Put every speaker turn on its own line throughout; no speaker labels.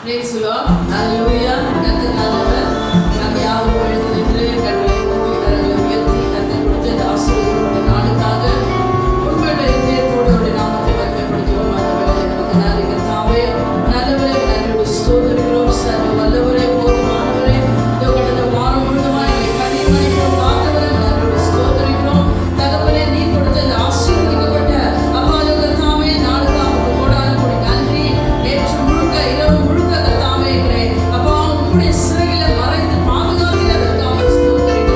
Praise the Lord. Hallelujah. கர்த்தர் நல்லவர். நாம் யாவரும் எழுந்து நின்று கண்களை மூடி கரங்களை உயர்த்தி கர்த்தர் கொடுத்த இந்த ஆசீர்வாதமான நாளுக்காக உங்களுடைய இதயத்தோடு அவருடைய நாமத்தை மகிமைப்படுத்துவோம். ஆண்டவரே, நமக்கு நன்றி கர்த்தாவே. நல்லவரே, நன்றியோடு ஸ்தோத்திரிக்கிறோம். சர்வ வல்லவரே, போதுமானவரே, இதோ கடந்த வாரம் முழுவதுமாய் எங்களை கண்ணீர் மணிப்போல் காத்தவரே, நன்றியோடு ஸ்தோத்திரிக்கிறோம். தகப்பனே, நீர் கொடுத்த இந்த ஆசீர்வதிக்கப்பட்ட அப்பா கர்த்தாவே, நாளுக்காக உமக்கு கோடான கோடி நன்றி. நேற்று முழுக்க இரவு முழுக்க கர்த்தாவே எங்களை அப்பா உம்முடைய சிறையில மறைத்து பாதுகாத்ததற்காக ஸ்தோத்திரிக்கிறோம்.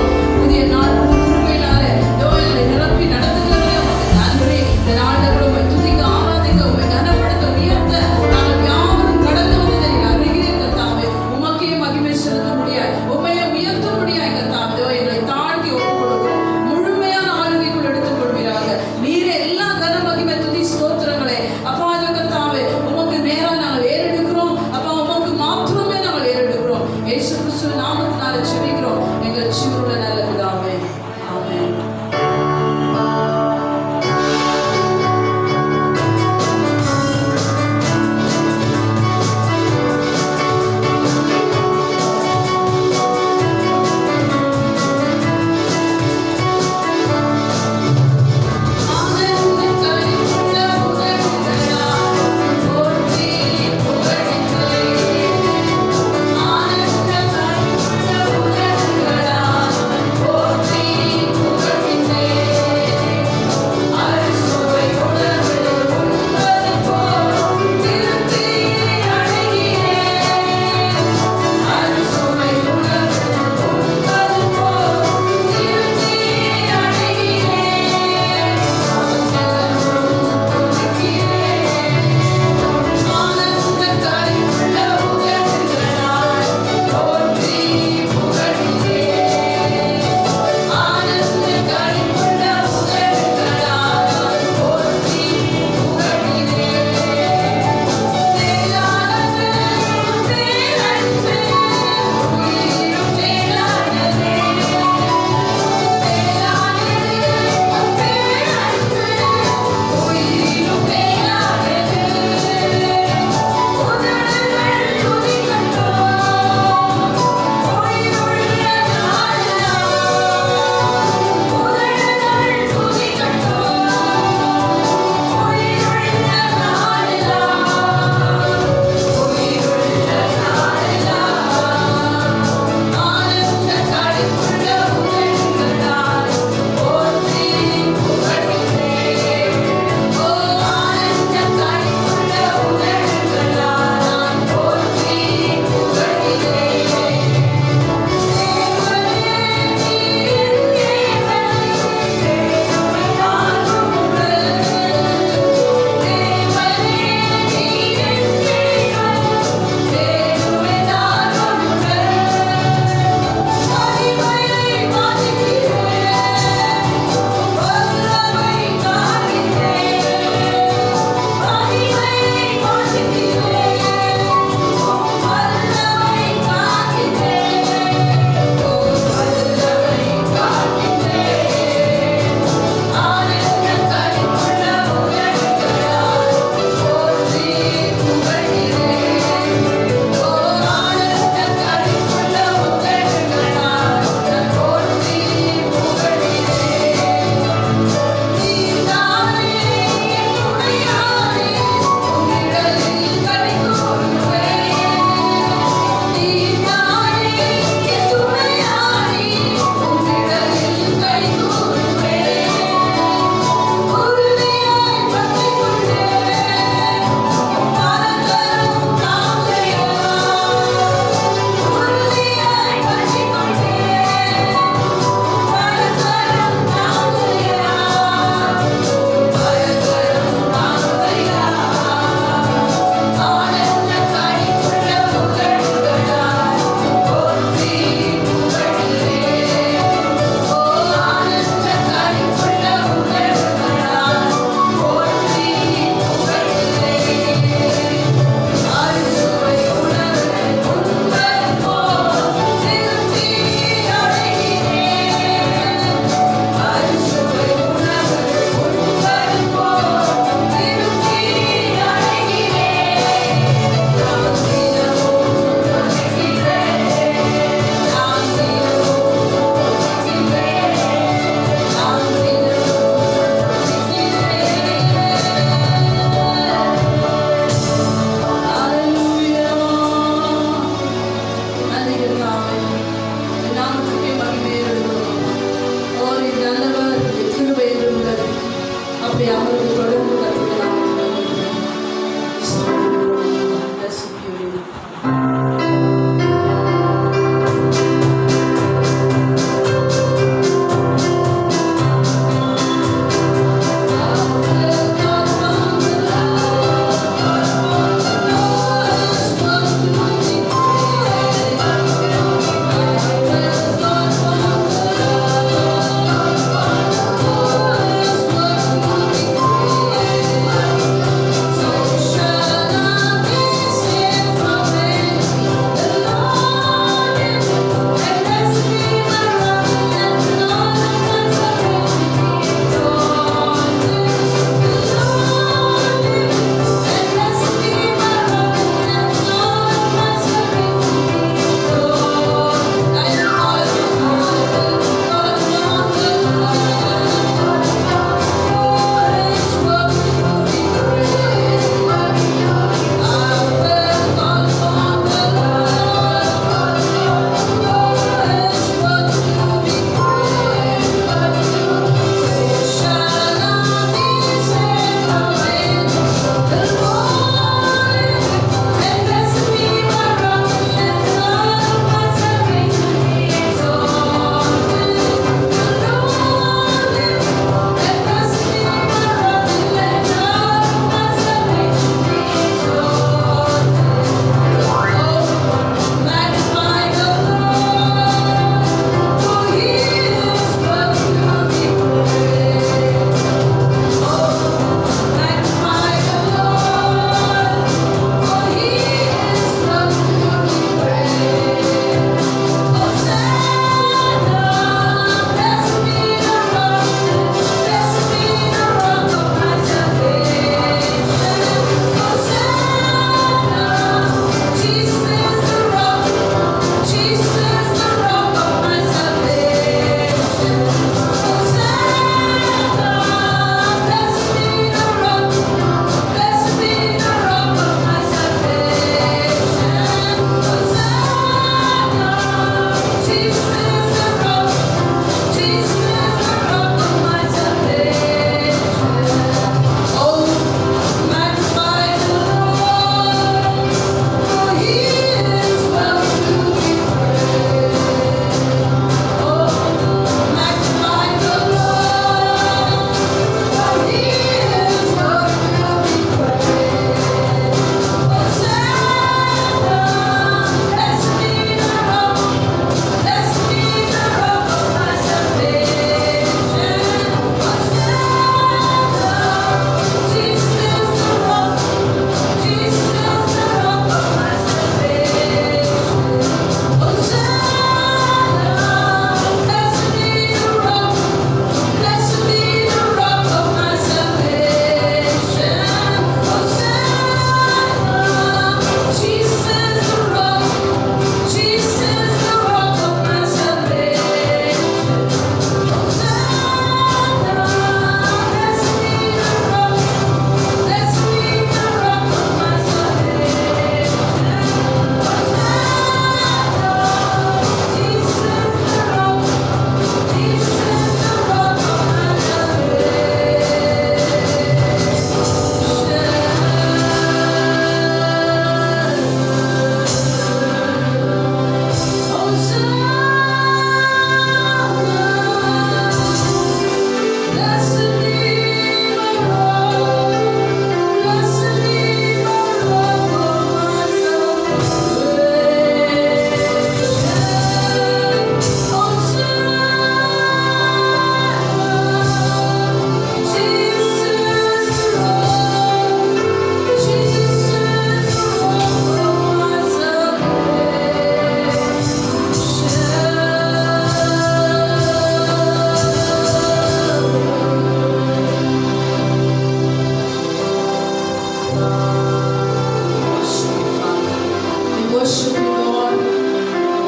worship you, Lord.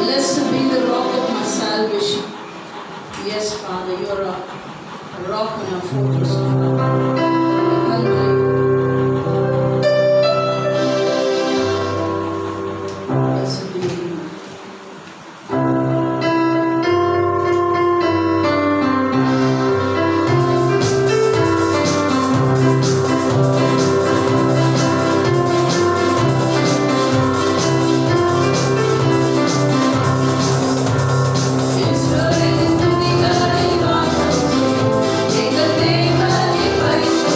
Blessed be the rock of my salvation. Yes, Father, you are a rock and a fortress of my life. Blessed be your name. Israel, tu digai, Deus, Deus, Deus, Deus,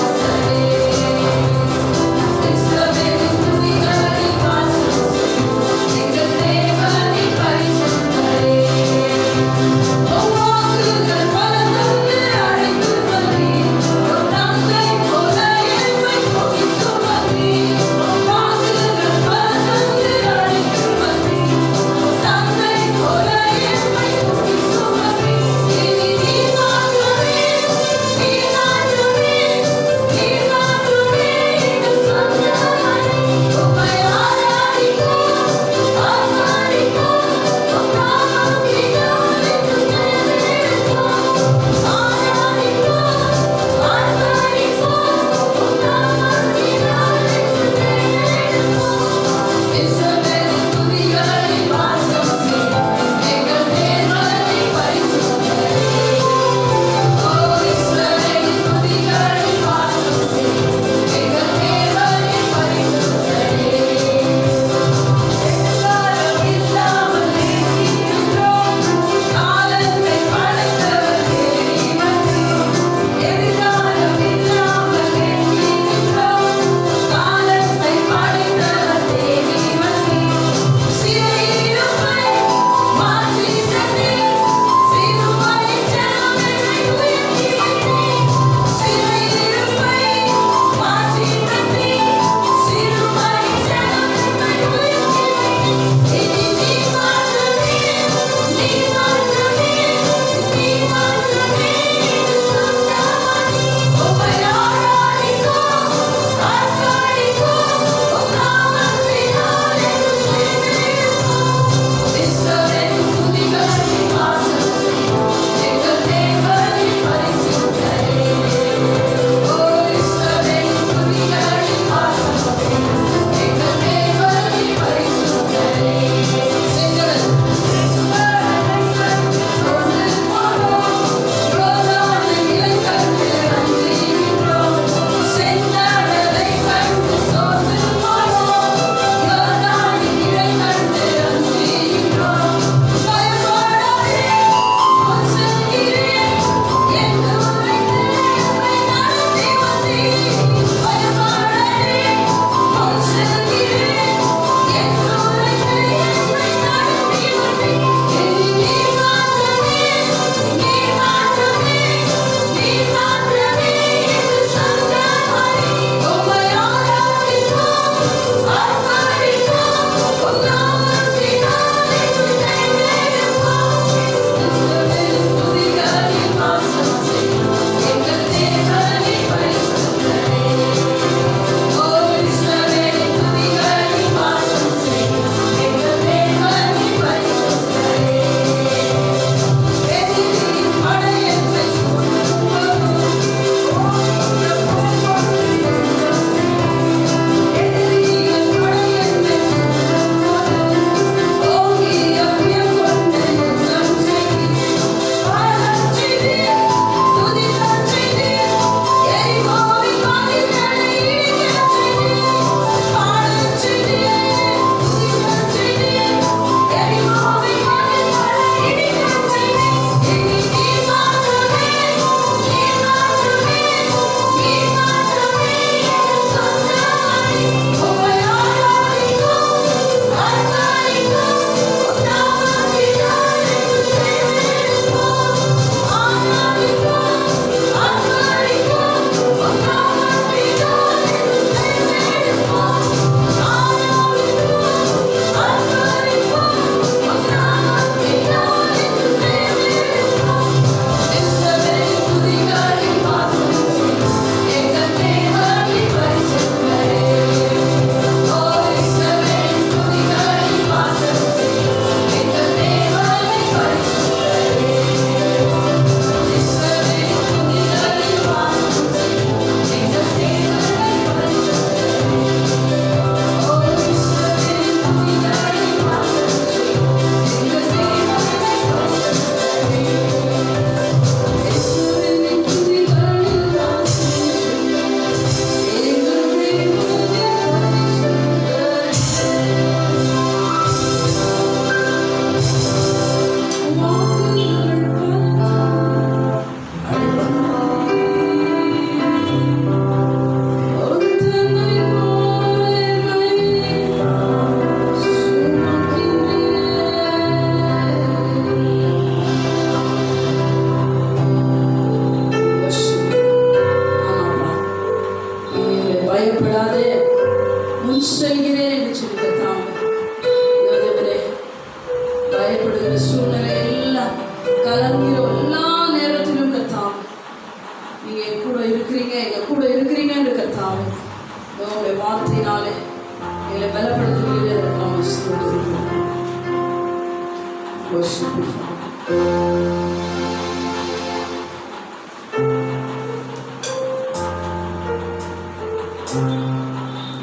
worship you, Father.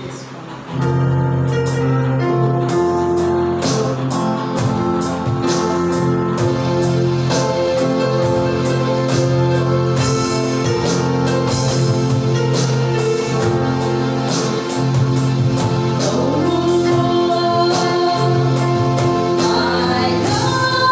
Yes, Father. Oh, I know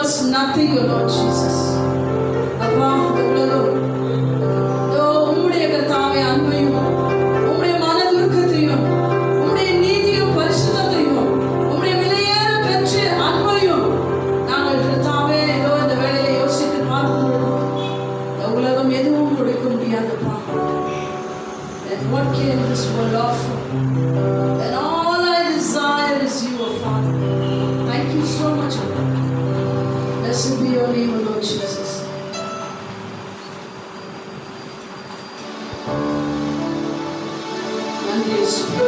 was nothing, O Lord Jesus. அப்பா இந்த உலகம் உம்முடைய கர்த்தாவே அன்பையும் உம்முடைய மனதுருக்கத்தையும் உம்முடைய நீதியும் பரிசுத்தத்தையும் உம்முடைய விலையேற பெற்ற அன்பையும் நாங்கள் கர்த்தாவே இந்த வேளையில யோசித்து பார்க்கும்போது இந்த உலகம் எதுவும் கொடுக்க முடியாதுப்பா. And what can this world offer? And all I desire is you, O Father. Thank you so much, O Lord. Blessed be your name, O Lord Jesus. நன்றி இயேசுவே.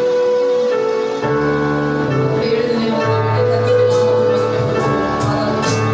எழுதின உங்களுடைய கர்த்தருடைய நாமத்தை மகிமைப்படுத்துகிறோம்.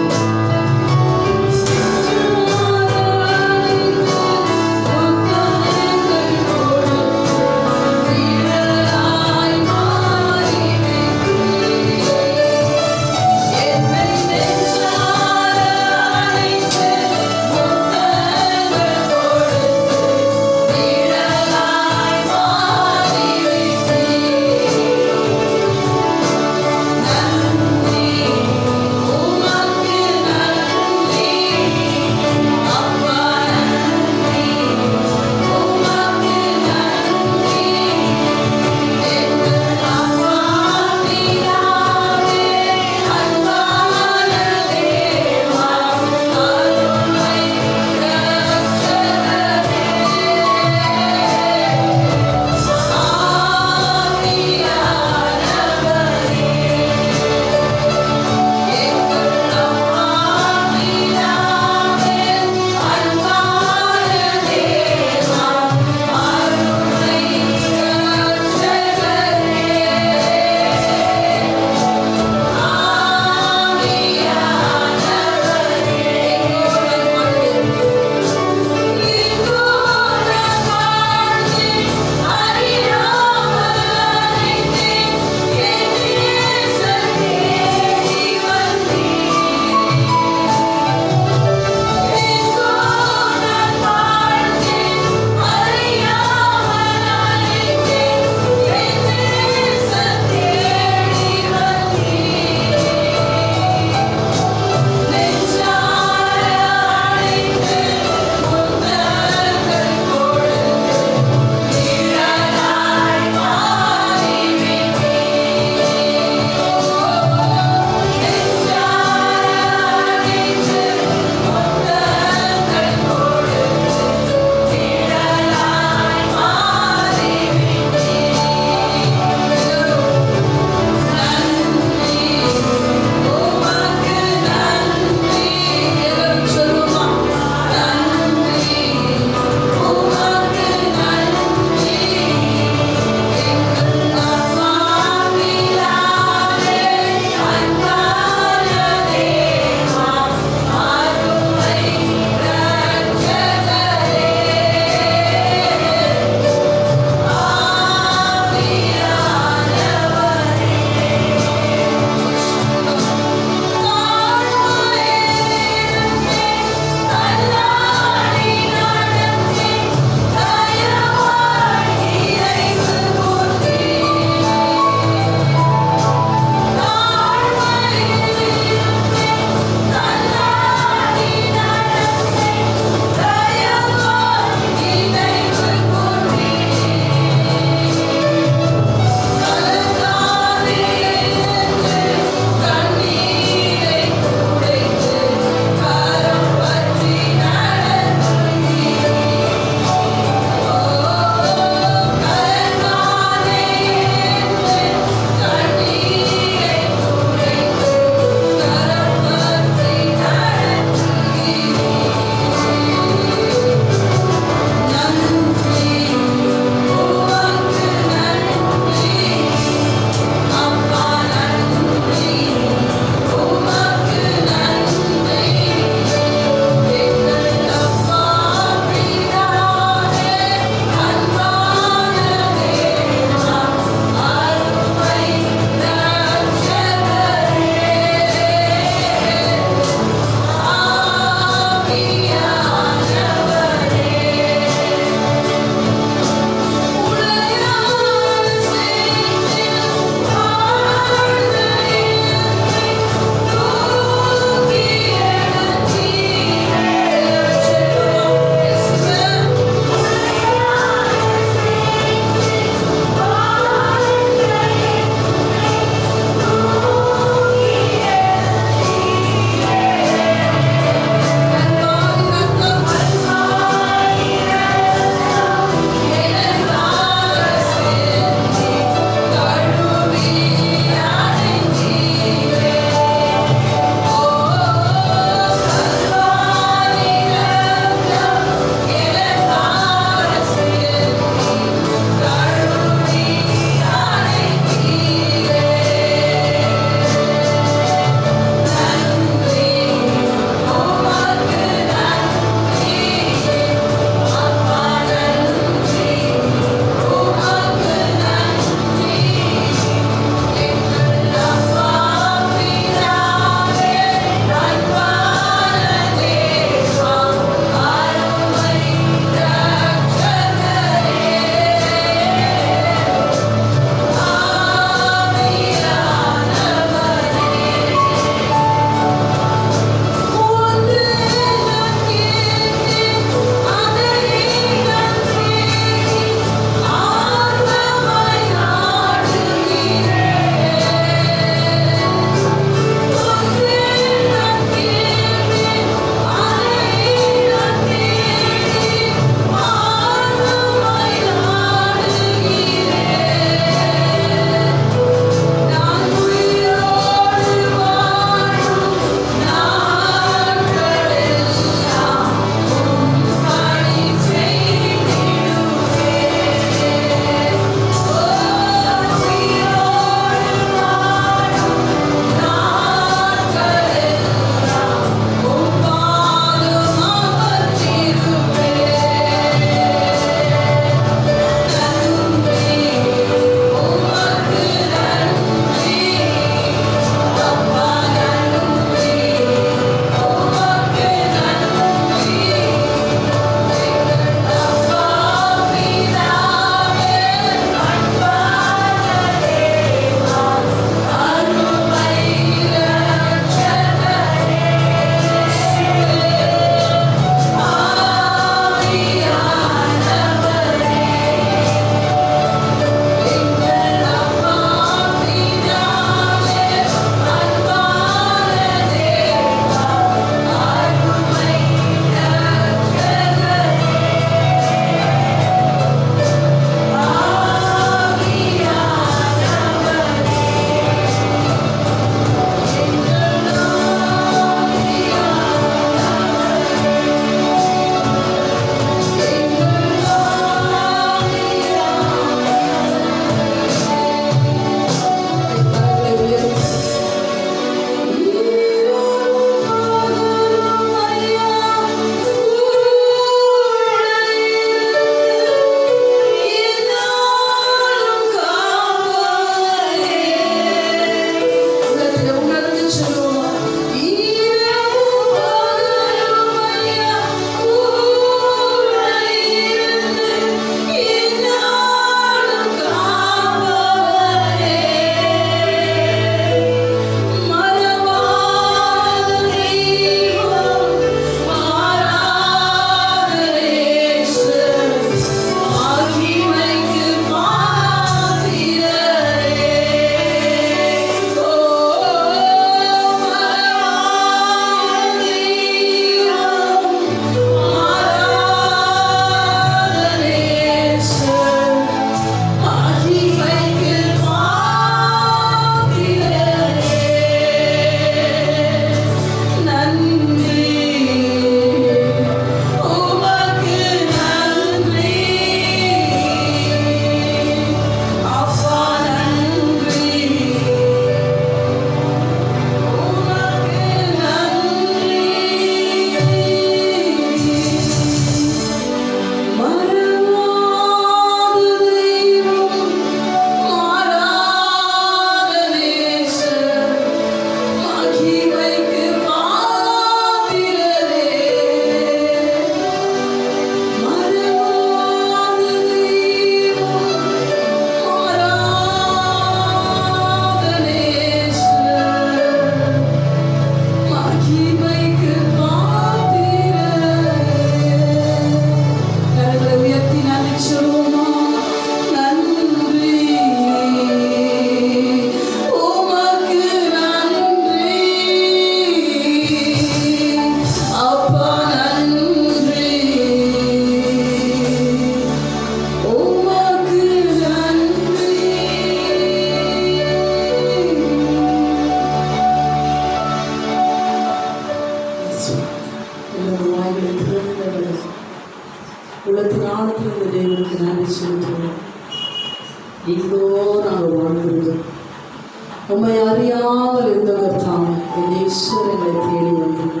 உம்மை அறியாமல் இருந்தவர் தாம் என் ஈஸ்வரங்களை தேடி வந்தது.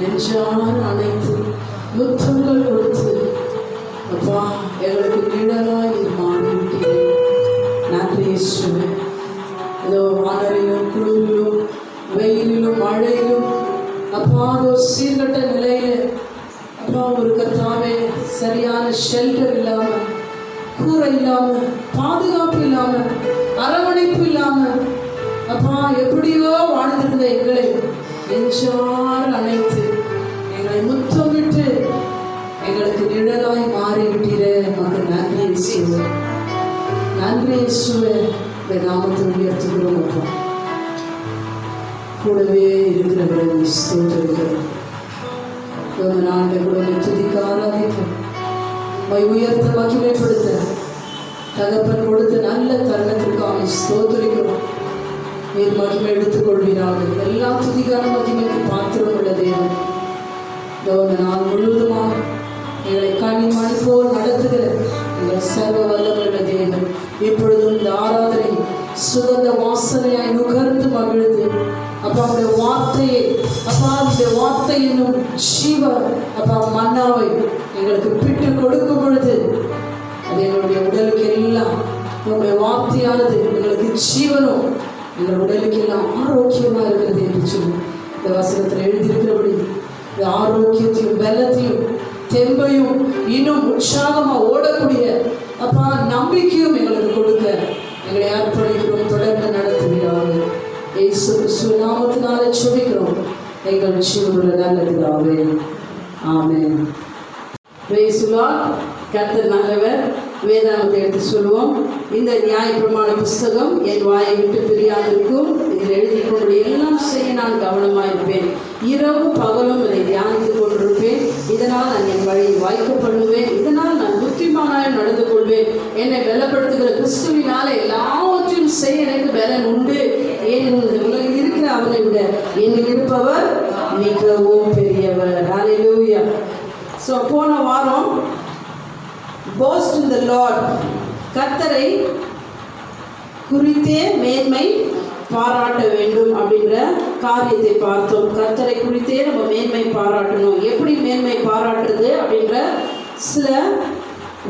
நெஞ்சார அனைத்து முத்தங்கள் கொடுத்து அப்பா எங்களுக்கு நிழலாய் மாறிவிட்டீர்கள். நன்றி இயேசுவே. ஏதோ மணலிலும் குளிரிலும் வெயிலிலும் மழையிலும் அப்பா ஒரு சீர்கட்ட நிலையில அப்பா ஒரு கர்த்தாவே சரியான ஷெல்டர் இல்லாம, கூரை இல்லாம, பாதுகாப்பு இல்லாம, அரவணைப்பு இல்லாம அப்பா எப்படியோ வாழ்ந்திருந்த எங்களை நெஞ்சார அணைத்து எங்களை முத்தமிட்டு எங்களுக்கு நிழலாய் மாறிவிட்டீரே. மக்கள் நன்றி இயேசுவே. நன்றி இயேசுவே. இந்த நாமத்தை உயர்த்துகிறோம். அப்பா கூடவே இருக்கிறவரை ஸ்தோத்திரிக்கிறோம். நாட்டை கூட துதிக்க ஆராதிப்போம். உயர்த்த மகிமைப்படுத்த தகப்பன் கொடுத்த நல்ல தருணத்திற்காக ஸ்தோத்திரிக்கிறோம். நீர் மகிமை எடுத்துக்கொள்வீராக. எல்லா துதிக்கான மகிமைக்கு பாத்திரம் உள்ள தேவன் இந்த நாள் முழுவதுமாக எங்களை கனிமணி போல் நடத்துகிற எங்கள் சர்வ வல்லமுள்ள தேவன் இப்பொழுதும் இந்த ஆராதனை சுகந்த வாசனையாய் நுகர்ந்து மகிழ்ந்து அப்பா அவருடைய வார்த்தையை அப்பா இந்த வார்த்தை என்னும் ஜீவ அப்பா மன்னாவை எங்களுக்கு பிட்டு கொடுக்கும் பொழுது அது எங்களுடைய உடலுக்கு எல்லாம் உங்களுடைய வார்த்தையானது எங்களுக்கு ஜீவனும் எங்கள் உடலுக்கு எல்லாம் ஆரோக்கியமாக இருக்கிறது என்று சொல்லி இந்த வசனத்தில் எழுதியிருக்கிறபடி இந்த ஆரோக்கியத்தையும் பலத்தையும் தெம்பையும் இன்னும் உற்சாகமாக ஓடக்கூடிய அப்பா நம்பிக்கையும் எங்களுக்கு கொடுக்க எங்களை அர்ப்பணிக்கிறோம். தொடர்ந்து நடத்துகிறார்கள். இயேசு கிறிஸ்து நாமத்தினாலே ஜெபிக்கிறோம் எங்கள் ஜீவனுள்ள நல்ல பிதாவே. ஆமென். Praise the Lord. கர்த்தர் நல்லவர். வேதாகமத்தை எடுத்து சொல்லுவோம். இந்த நியாயப்பிரமாண புஸ்தகம் என் வாயை விட்டு பிரியாதிருக்கும். இதில் எழுதிக்கொண்டு எல்லாம் செய்ய நான் கவனமாயிருப்பேன். இரவு பகலும் இதை தியானித்துக் கொண்டிருப்பேன். இதனால் நான் என் வழியை வாய்க்க பண்ணுவேன். இதனால் நான் புத்திமானாய் நடந்து கொள்வேன். என்னை பலப்படுத்துகிற கிறிஸ்துவினால எல்லாவற்றையும் செய்ய எனக்கு பலன் உண்டு. ஏன் உலகில் இருக்கிற அவனை விட என்னில் இருப்பவர் மிகவும் பெரியவர். ஹல்லேலூயா. ஸோ போன வாரம் boast in the Lord, கர்த்தரை குறித்தே மேன்மை பாராட்ட வேண்டும் அப்படின்ற காரியத்தை பார்த்தோம். கர்த்தரை குறித்தே நம்ம மேன்மை பாராட்டணும். எப்படி மேன்மை பாராட்டுறது அப்படின்ற சில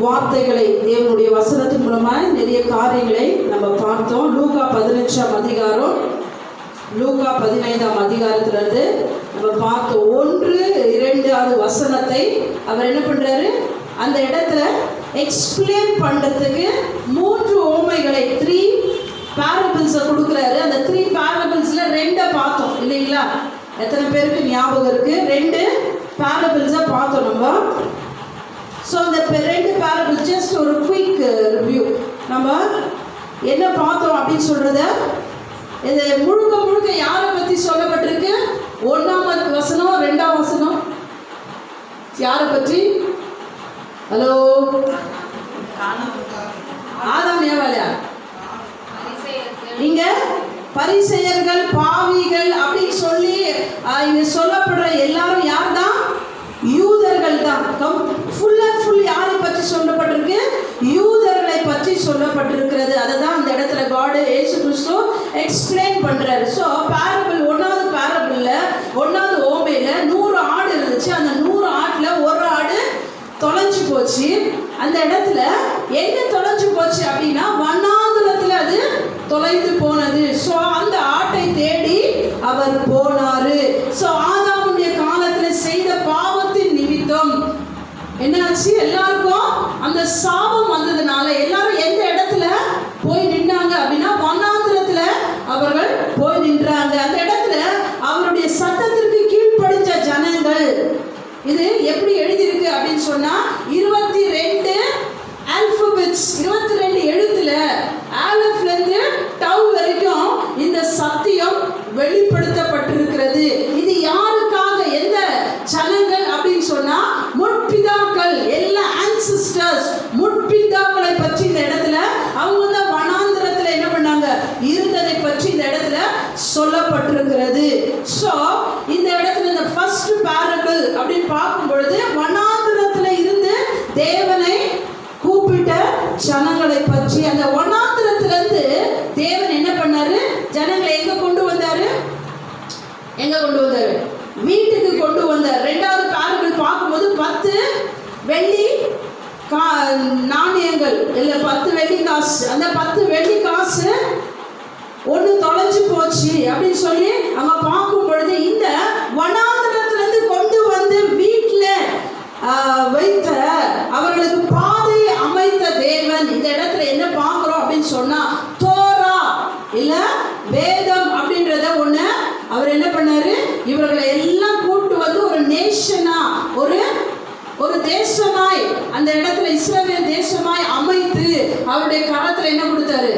வார்த்தைகளை தேவனுடைய வசனத்தின் மூலமாக நிறைய காரியங்களை நம்ம பார்த்தோம். லூக்கா 15ஆம் அதிகாரம், லூக்கா 15ஆம் அதிகாரத்திலிருந்து நம்ம பார்த்தோம். 1-2 வசனத்தை அவர் என்ன பண்றாரு, அந்த இடத்துல எக்ஸ்பிளைன் பண்றதுக்கு 3 ஓமைகளை 3 parables கொடுக்குறாரு. அந்த 3 parablesல 2 பார்த்தோம் இல்லைங்களா? எத்தனை பேருக்கு ஞாபகம் இருக்கு? 2 parables பார்த்தோம் நம்ம. ஸோ அந்த 2 parables ஜஸ்ட் ஒரு குயிக் ரிவ்யூ. நம்ம என்ன பார்த்தோம் அப்படின்னு சொல்றத, இது முழுக்க முழுக்க யாரை பத்தி சொல்லப்பட்டிருக்கு? 1ஆம் வசனம் 2ஆம் வசனம் யாரை பற்றி? ஹலோ, ஆதாம் ஏவாளா? இங்க பரிசேயர்கள் பாவிகள் அப்படின்னு சொல்லி இங்க சொல்லப்படுற எல்லாரும் யார் தான்? யூதர்கள் தான். ஃபுல் அண்ட் ஃபுல் யாரை பற்றி சொல்லப்பட்டிருக்கு? யூதர்களை பற்றி சொல்லப்பட்டிருக்கிறது. அதை தான் அந்த இடத்துல காட் இயேசு கிறிஸ்து எக்ஸ்பிளைன் பண்றாரு. ஸோ பேரபிள் 1வது பேரபிள்ல 1வது ஓமையில 100 ஆடு இருந்துச்சு. அந்த 100 ஆட்டுல ஒரு ஆடு தொலைஞ்சு போச்சு. அந்த இடத்துல எங்க தொலைஞ்சு போச்சு அப்படின்னா வனாந்திரத்துல அது தொலைந்து போனது. ஸோ அந்த ஆட்டை தேடி அவர் போனாரு. ஸோ ஆதாமுடைய காலத்துல செய்த பாவத்தின் நிமித்தம் என்னாச்சு? எல்லாருக்கும் அந்த சாபம் வந்ததுனால எல்லாரும் எந்த இடத்துல போய் நின்றாங்க அப்படின்னா வனாந்திரத்துல அவர்கள் போய் நின்றாங்க. அந்த இடத்துல அவருடைய சத்தத்திற்கு கீழ்ப்படிஞ்ச ஜனங்கள். இது எப்படி எழுதியிருக்கு அப்படின்னு சொன்னா 22 ஆல்பபெட்ஸ், 22 எழுத்துல ஆலஃப்ல இருந்து டவ் வரைக்கும் இந்த சத்தியம் வெளிப்படுத்தப்பட்டிருக்கிறது. இது யாருக்காக, எந்த ஜனங்கள் அப்படின்னு சொன்னா முற்பிதாக்கள், எல்லா ஆன்சிஸ்டர்ஸ், முற்பிதாக்களை பற்றி இந்த இடத்துல அவங்க தான் வனாந்திரத்துல என்ன பண்ணாங்க இருந்ததை பற்றி இந்த இடத்துல சொல்லப்பட்டிருக்கிறது. ஸோ இந்த இடத்துல இந்த ஃபர்ஸ்ட் பேரபிள் அப்படின்னு பார்க்கும் பொழுது வனாந்திரத்துல இருந்து தேவனை கூப்பிட்ட ஜனங்களை பற்றி, அந்த வனாந்திரத்துல இருந்து தேவன் என்ன பண்ணாரு? ஜன எங்க கொண்டு வந்தாரு? வீட்டுக்கு கொண்டு வந்தார். 2வது பேரபிள் பார்க்கும்போது 10 வெள்ளி நாணயங்கள் இல்ல 10 வெள்ளி காசு. அந்த 10 வெள்ளி காசு ஒன்று தொலைஞ்சு போச்சு அப்படின்னு சொல்லி அவங்க பார்க்கும் பொழுது, இந்த வனாந்தரத்திலிருந்து கொண்டு வந்து வீட்டில் வைத்த அவர்களுக்கு பாதையை அமைத்த தேவன். இந்த இடத்துல என்ன பார்க்குறோம் அப்படின்னு சொன்னா, தோரா இல்ல வேதம் அப்படின்றத ஒண்ணு அவர் என்ன பண்ணாரு, இவர்களை எல்லாம் கூட்டு வந்து ஒரு நேஷனா, ஒரு தேசமாய் அந்த இடத்துல இஸ்ரவேல் தேசமாய் அமைத்து அவருடைய கரத்துல என்ன கொடுத்தாரு?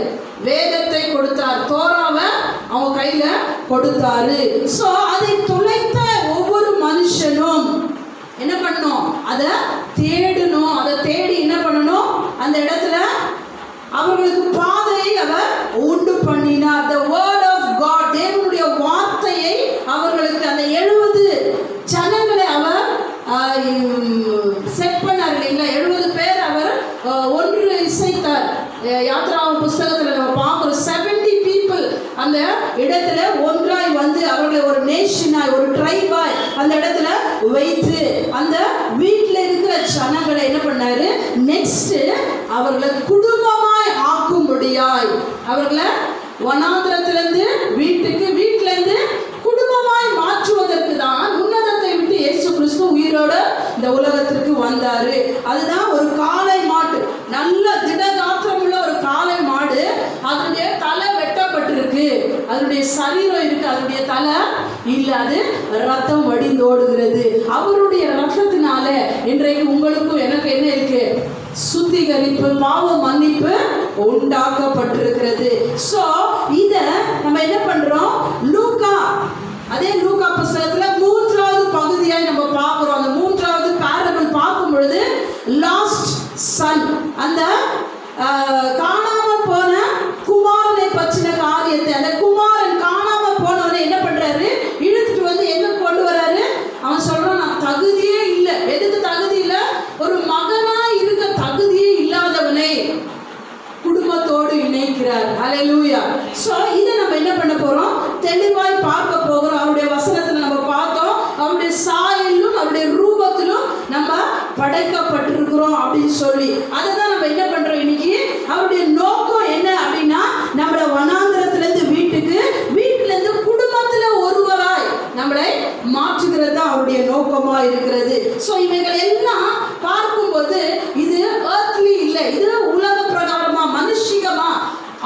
வேதத்தை கொடுத்தார். தோராவை அவங்க கையில கொடுத்தாரு. சோ அதை தொலைத்த ஒவ்வொரு மனுஷனும் என்ன பண்ணணும்? அதை தேடணும். அதை தேடி என்ன பண்ணணும்? அந்த இடத்துல அவர்களுக்கு பாதையை அவர் உண்டு பண்ணினார். The word of God, தேவனுடைய வார்த்தையை அவர்களுக்கு அந்த 70 ஜனங்களை அவர் செட் பண்ணார் இல்லைங்களா? 70 பேர் அவர் ஒன்று இசைத்தார். யாத்ராவின் புஸ்தகத்தில் நம்ம பார்க்கிறோம் 70 people அந்த இடத்துல ஒன்றாய் வந்து அவர்களை ஒரு நேஷனாய், ஒரு ட்ரைபாய் அந்த இடத்துல வைத்து அந்த வீட்டில் இருக்கிற ஜனங்களை என்ன பண்ணாரு? நெக்ஸ்ட் அவர்களை குடும்பமாய் ஆக்கும்படியாய் அவர்களை வனாந்திரத்திலிருந்து வீட்டுக்கு, வீட்டிலிருந்து குடும்பமாய் மாற்றுவதற்கு தான் உன்னதத்தை விட்டு இயேசு கிறிஸ்து உயிரோட இந்த உலகத்திற்கு வந்தாரு. அதுதான் ஒரு காளை மாட்டு, நல்ல திடகாத்திரம் உள்ள ஒரு காளை மாடு. அதனுடைய தலை வெட்டப்பட்டிருக்கு, அதனுடைய சரீரம் இருக்கு, அதனுடைய தலை இல்ல, அது ரத்தம் வடிந்தோடுகிறது. அவருடைய ரத்தத்தினால இன்றைக்கு உங்களுக்கும் எனக்கு என்ன இருக்கு? சுத்திகரிப்பு, பாவ மன்னிப்பு உண்டாக்கப்பட்டிருக்கிறது. சோ இத நம்ம என்ன பண்றோம்? லூக்கா, அதே லூக்கா புஸ்தகத்துல 3வது பகுதியாய் நம்ம பார்க்கிறோம். அந்த 3வது பேரபிள் பார்க்கும் பொழுது லாஸ்ட் சன், அந்த காணாம போன குமாரனை பற்றின காரியத்தை, அந்த குமாரன் காணாம போனவனை என்ன பண்றாரு? இழுத்துட்டு வந்து எங்க கொண்டு வராரு? அவன் சொல்றான், நான் தகுதியே இல்லை. எதுக்கு தகுதி இல்லை? ஒரு மகனா இருக்க தகுதியே இல்லாதவனை குடும்பத்தோடு இணைக்கிறார். ஹல்லேலூயா. சோ இதை நம்ம என்ன பண்ண போறோம்? தெளிவாய் பார்க்க போகிறோம். அவருடைய வசனத்துல நம்ம பார்த்தோம், அவருடைய சாயலிலும் அவருடைய ரூபத்திலும் நம்ம படைக்கப்பட்டிருக்கிறோம் அப்படின்னு சொல்லி, அதை தான் நம்ம என்ன பண்றோம் இன்னைக்கு? அவருடைய நோக்கம் என்ன அப்படின்னா, நம்மளை வனாந்திரத்திலிருந்து வீட்டுக்கு, வீட்டிலிருந்து குடும்பத்துல ஒருவராய் நம்மளை மாற்றுகிறது தான் அவருடைய நோக்கமா இருக்கிறது. சோ இவைகள் எல்லாம் பார்க்கும்போது இது earthly இல்லை, இது உலக பிரகாரமா, மனுஷிகமா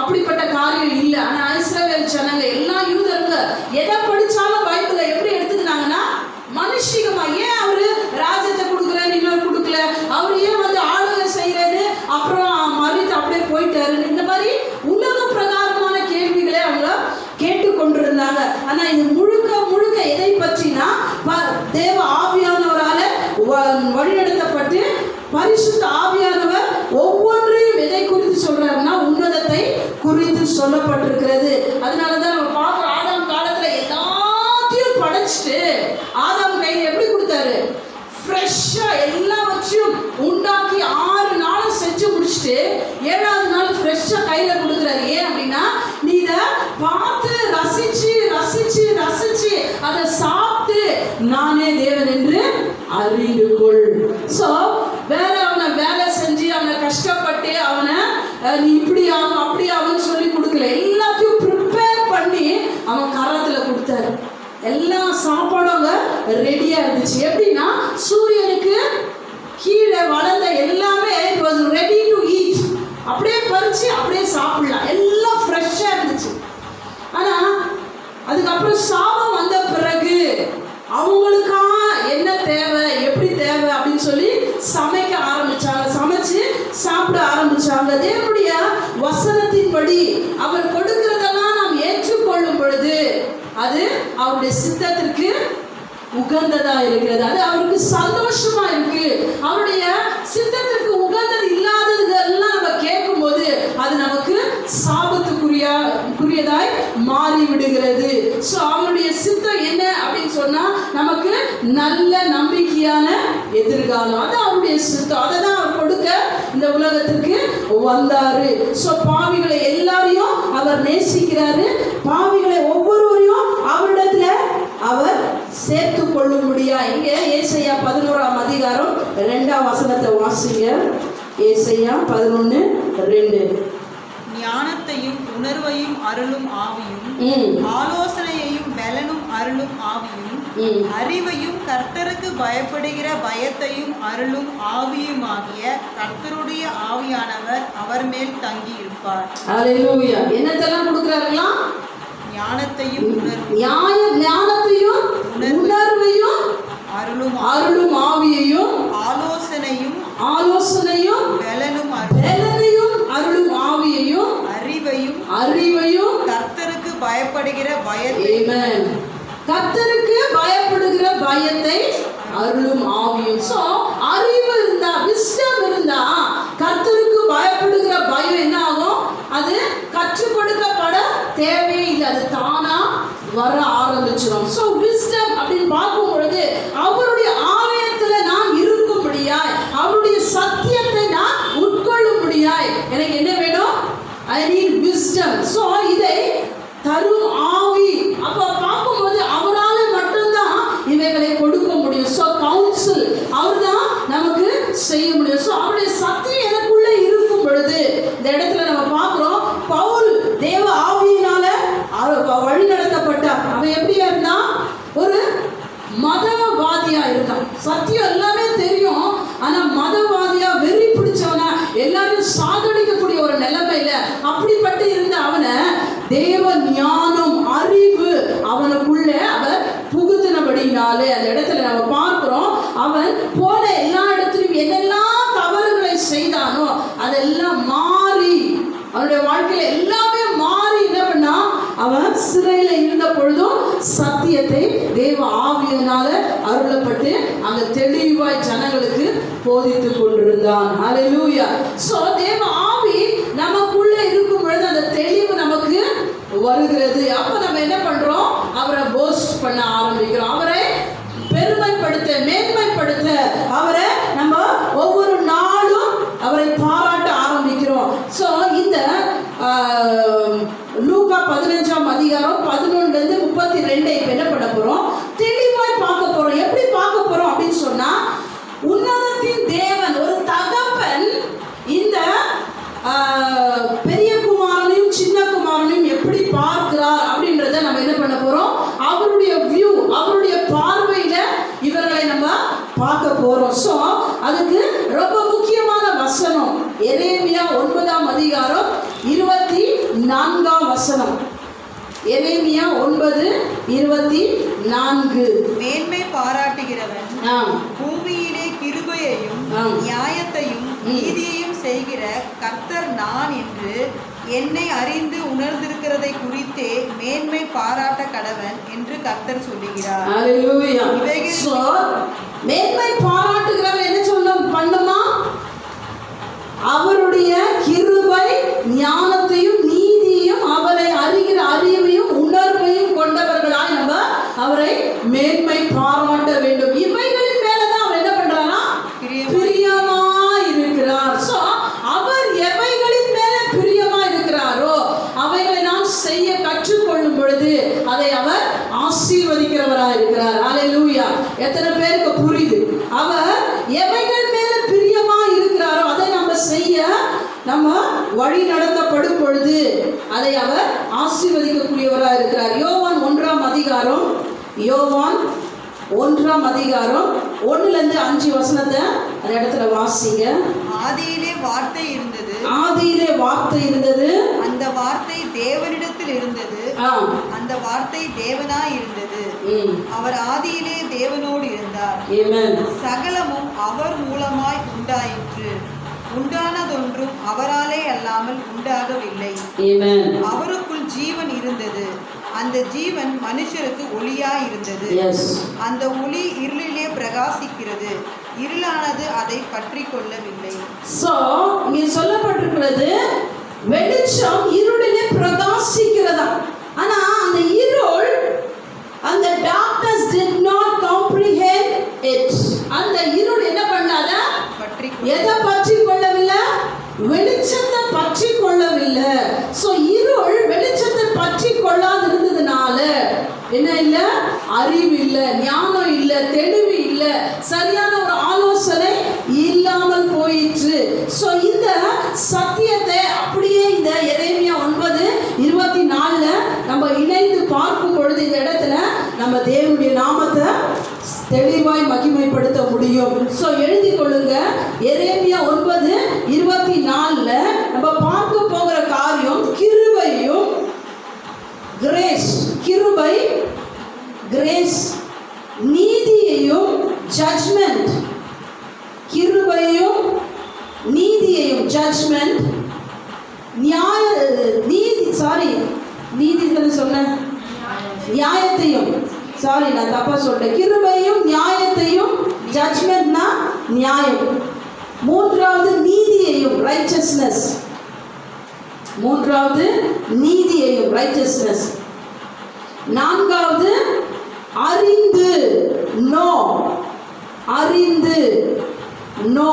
அப்படிப்பட்ட காரியம் இல்லை. ஆனா இஸ்ரவேல் ஜனங்க எல்லாம் யூதருங்க எதை படிச்சாலும் பைபிளை எப்படி எடுத்துக்கிட்டாங்கன்னா மனுஷிகமா. ஏன் அவரு ராஜ்யத்தை கொடுக்குறேன்னு இன்னொரு கொடுக்கல, அவரு ஏன் வந்து ஆளுகை செய்யறேன்னு அப்புறம் மறித்து அப்படியே போயிட்டாரு, இந்த மாதிரி உலக பிரகாரமான கேள்விகளே அவங்க கேட்டுக்கொண்டிருந்தாங்க. ஆனா இது முழுக்க முழுக்க எதை பற்றினா, தேவ ஆவியானவரால வழிநடத்தப்பட்டு பரிசுத்த ஆவியானவர் ஒவ்வொன்றையும் எதை குறித்து சொல்றாருன்னா உன்னதத்தை குறித்து சொல்லப்பட்டிருக்கிறது. அதனாலதான் நம்ம பார்க்கிறோம், ஆதாம் காலத்துல எல்லாத்தையும் படைச்சிட்டு ஆதாம் கையில் எப்படி கொடுத்தாரு? ஃப்ரெஷ்ஷா எல்லாவற்றையும் உண்டாக்கி 6 நாளும் செஞ்சு முடிச்சுட்டு 7வது நாள் ஃப்ரெஷ்ஷா கையில கொடுக்குறாரு. ஏன் அப்படின்னா, நீ இதை பார்த்து ரசிச்சு ரசிச்சு ரசிச்சு அதை சாப்பிட்டு நானே தேவன் என்று அறிந்து கொள். சோ வேற அவனை வேலை செஞ்சு அவனை கஷ்டப்பட்டு அவனை நீ இப்படி ஆகும் அப்படி ஆகும்னு சொல்லி கொடுக்கல, எல்லாத்தையும் ப்ரிப்பேர் பண்ணி அவன் கரத்துல கொடுத்தாரு. எல்லா சாப்பாடும் அங்க ரெடியா இருந்துச்சு. எப்படின்னா, சூரியனுக்கு கீழே வளர்ந்த எல்லாமே it was ready to eat. அப்படியே பறிச்சு அப்படியே சாப்பிடலாம், எல்லாம் ஃப்ரெஷ்ஷா இருந்துச்சு. ஆனா அதுக்கப்புறம் சாபம் வந்த பிறகு அவங்களுக்கா என்ன தேவை, எப்படி தேவை அப்படின்னு சொல்லி சமைக்க ஆரம்பிச்சாங்க, சமைச்சு சாப்பிட ஆரம்பிச்சாங்க. தேவனுடைய வசனத்தின்படி அவர் கொடுக்கிறதெல்லாம் நாம் ஏற்றுக்கொள்ளும் பொழுது அது அவருடைய சித்தத்திற்கு உகந்ததா இருக்கிறது, அது அவருக்கு சந்தோஷமா இருக்கு. அவருடைய சித்தத்திற்கு உகந்தது இல்லாததெல்லாம் நம்ம கேட்கும் போது அது நமக்கு சாபத்துக்குரியதாய் மாறி விடுகிறது. சோ அவருடைய சித்தம் என்ன அப்படின்னு சொன்னா, நமக்கு நல்ல நம்பிக்கையான எதிர்காலம், அது அவருடைய சித்தம். அதை தான் அவர் கொடுக்க இந்த உலகத்திற்கு வந்தாரு. சோ பாவிகளை எல்லாரையும் அவர் நேசிக்கிறாரு, பாவிகளை ஒவ்வொருவரையும் அவரிடத்துல அவர் சேர்த்து கொள்ளும்படியா. இங்கே ஏசாயா 11ஆம் அதிகாரம் 2ஆம் வசனத்தை வாசிங்க. ஏசாயா 11:2.
ஞானத்தையும் உணர்வையும் அருளும் ஆவியும், ஆலோசனையையும் பலனும் அருளும் ஆவியும், அறிவையும் கர்த்தருக்கு பயப்படுகிற பயத்தையும் அருளும் ஆவியுமாகிய கர்த்தருடைய ஆவியானவர் அவர் மேல் தங்கி இருப்பார்.
அல்லேலூயா. என்னத்தெல்லாம் கொடுக்கிறார்களா? ஞானத்தையும் ஞானத்தையும் உணர்வையும் அருளும் ஆவியையும், ஆலோசனையும் பலனும் அருளும் ஆவியையும், அறிவையும்
கர்த்தருக்கு பயப்படுகிற பயத்தை,
கர்த்தருக்கு பயப்படுகிற பயத்தை அருளும் ஆவியும். சோ அறிவு இருந்தா, விஸ்டம் இருந்தா, கர்த்தருக்கு பயப்படுகிற பயம் என்ன ஆகும்? அது கற்றுக் கொடுக்கப்பட தேவையே இல்லை, அது தானா வர ஆரம்பிச்சிடும். சோ விஸ்டம் அப்படின்னு பார்க்கும் பொழுது அவருடைய ஆலயத்துல நான் இருக்கும்படியாய், அவருடைய சத்தியத்தை நான் உட்கொள்ளும்படியாய் எனக்கு என்ன வேணும்? I need wisdom. So இதை தரும் ஆவி. அப்ப பார்க்கும்போது அவரால் மட்டும்தான் இவைகளை கொடுக்க முடியும். ஸோ கவுன்சில் அவர் தான் நமக்கு செய்ய முடியும். ஸோ அவருடைய சத்தியம் எனக்குள்ள இருக்கும் பொழுது இந்த இடத்துல நம்ம பார்க்குறோம், பவுல் தேவ ஆவியினால வழி நடத்தப்பட்டார். அவன் எப்படியா இருந்தான்? ஒரு மதவாதியா இருந்தான். சத்தியம் எல்லாமே தெரியும், ஆனா மதவாதியா வெறி பிடிச்சவனா எல்லாரும் சாகடிக்கக்கூடிய ஒரு நிலைமையில அப்படிப்பட்டு இருந்த அவனை தேவ ஞானம் அறிவு அவனுக்குள்ள அவர் புகுத்தினபடினாலே அந்த இடத்துல நம்ம பார்க்கிறோம், அவன் போன எல்லா இடத்துலையும் என்னெல்லாம் தவறுகளை செய்தானோ அதெல்லாம் மாறி, அவனுடைய வாழ்க்கையில எல்லாமே மாறி என்ன பண்ணா, அவன் சிறையில இருந்த பொழுதும் சத்தியத்தை தேவ ஆவியினால அருளப்பட்டு அங்க தெளிவாய் ஜனங்களுக்கு போதித்து கொண்டிருந்தான். ஹல்லேலூயா. சோ தேவ ஆவி நமக்குள்ள இருக்கும் பொழுது அந்த தெளிவு நமக்கு வருகிறது. அப்ப நம்ம என்ன பண்றோம்? அவரை போஸ்ட் பண்ண ஆரம்பிக்கிறோம், அவரை பெருமைப்படுத்த, மேன்மைப்படுத்த, அவரை நம்ம ஒவ்வொரு நாளும் அவரை பாராட்ட ஆரம்பிக்கிறோம். சோ இந்த லூக்கா 15ஆம் அதிகாரம் 11-32 இப்ப என்ன பண்ண போறோம்? தெளிவாய் பார்க்க போறோம். எப்படி பார்க்க போறோம் அப்படின்னு சொன்னா, உன்னதத்தின் தேவன் ஒரு தகப்பன் இந்த பெரிய குமாரனையும் சின்ன குமாரனையும் எப்படி பார்க்கிறார் அப்படின்றத நம்ம என்ன பண்ண போறோம்? அவருடைய வியூ, அவருடைய பார்வையில இவர்களை நம்ம பார்க்க போறோம். ஸோ அதுக்கு ரொம்ப முக்கியமான வசனம் எரேமியா 9ஆம் அதிகாரம் 24ஆம் வசனம். எரேமியா 9:24.
மேன்மை பாராட்டுகிறவன் பூமியிலே கிருபையையும் நியாயத்தையும் நீதியையும் செய்கிற கர்த்தர் நான் என்று என்னை அறிந்து உணர்ந்திருக்கிறதை குறித்தே மேன்மை பாராட்ட கடவன் என்று கர்த்தர் சொல்லுகிறார்.
மேன்மை பாராட்டுகிறவன் என்ன சொல்ல பண்ணுமா? அவருடைய கிருபை ஞானத்தையும் நீதியையும் அவரை அறிகிற அறிவையும் உணர்வையும் கொண்டவர்களாய் நம்ம அவரை மேன்மை பாராட்ட வேண்டும். இவைகளின் மேலதான் அவர் என்ன பண்றாரா? பிரியமா இருக்கிறார். சோ அவர் எவைகளின் மேல பிரியமா இருக்கிறாரோ அவைகளை நாம் செய்ய கற்றுக்கொள்ளும் பொழுது அதை அவர் ஆசீர்வதிக்கிறவராக இருக்கிறார். அல்லேலூயா. எத்தனை பேருக்கு புரியுது? அவர் எவைகள் மேல பிரியமா இருக்கிறாரோ அதை நம்ம செய்ய நம்ம வழி நடத்தப்படும் பொழுது அதை அவர் ஆசீர்வதிக்கக்கூடியவராக இருக்கிறார். யோவான் 1ஆம் அதிகாரம், யோவான் 1ஆம் அதிகாரம் 1-5 வசனத்தை அந்த இடத்துல வாசிங்க.
ஆதியிலே வார்த்தை இருந்தது,
ஆதியிலே வார்த்தை இருந்தது,
அந்த வார்த்தை தேவனிடத்தில் இருந்தது, அந்த வார்த்தை தேவனாய் இருந்தது, அவர் ஆதியிலே தேவனோடு இருந்தார். சகலமும் அவர் மூலமாய் உண்டாயிற்று, உண்டானதொன்றும் அவராலே அல்லாமல் உண்டாகவில்லை. அவருக்குள் ஜீவன் இருந்தது, அந்த ஜீவன் மனுஷருக்கு ஒளியாய் இருந்தது. அந்த ஒளி இருளிலே பிரகாசிக்கிறது, இருளானது அதை பற்றி கொள்ளவில்லை. சோ இங்கே சொல்லப்பட்டிருக்கிறது, வெளிச்சம் இருளிலே பிரகாசிக்கிறதா. ஆனா அந்த இருள், அந்த darkness did not comprehend it. அந்த இருள் என்ன பண்ணாத? எதை பற்றி கொள்ளவில்லை? வெளிச்சத்தை பற்றி கொள்ளவில்லை. சோ இருள் வெளிச்சத்தை பற்றி கொள்ளாது இருந்ததுனால
என்ன இல்லை? அறிவு இல்லை, ஞானம் இல்லை, தெளிவு இல்லை, சரியான ஒரு ஆலோசனை இல்லாமல் போயிற்று. ஸோ இந்த சத்தியத்தை அப்படியே இந்த எரேமியா 9:24 நம்ம இணைந்து பார்க்கும் பொழுது இந்த இடத்துல நம்ம தேவனுடைய நாமத்தை தெளிவாய் மகிமைப்படுத்த முடியும். ஸோ எழுதி கொள்ளுங்க. எரேமியா 9:24 நம்ம பார்க்க போகிற காரியம் கிருபையும் கிரேஸ், கிருபை கிரேஸ், நீதியையும் ஜட்ஜ்மெண்ட், கிருபையும் நீதியையும் ஜட்ஜ்மெண்ட், நீதி சொன்னேன், நியாயத்தையும், நான் தப்பா சொல்றேன், கிருபையும் நியாயத்தையும், ஜட்ஜ்மெண்ட்னா நியாயம், மூன்றாவது நீதியையும் ரைச்சஸ்னஸ், மூன்றாவது நீதியையும் ரைச்சஸ்னஸ், நான்காவது அறிந்து நோ, அறிந்து நோ,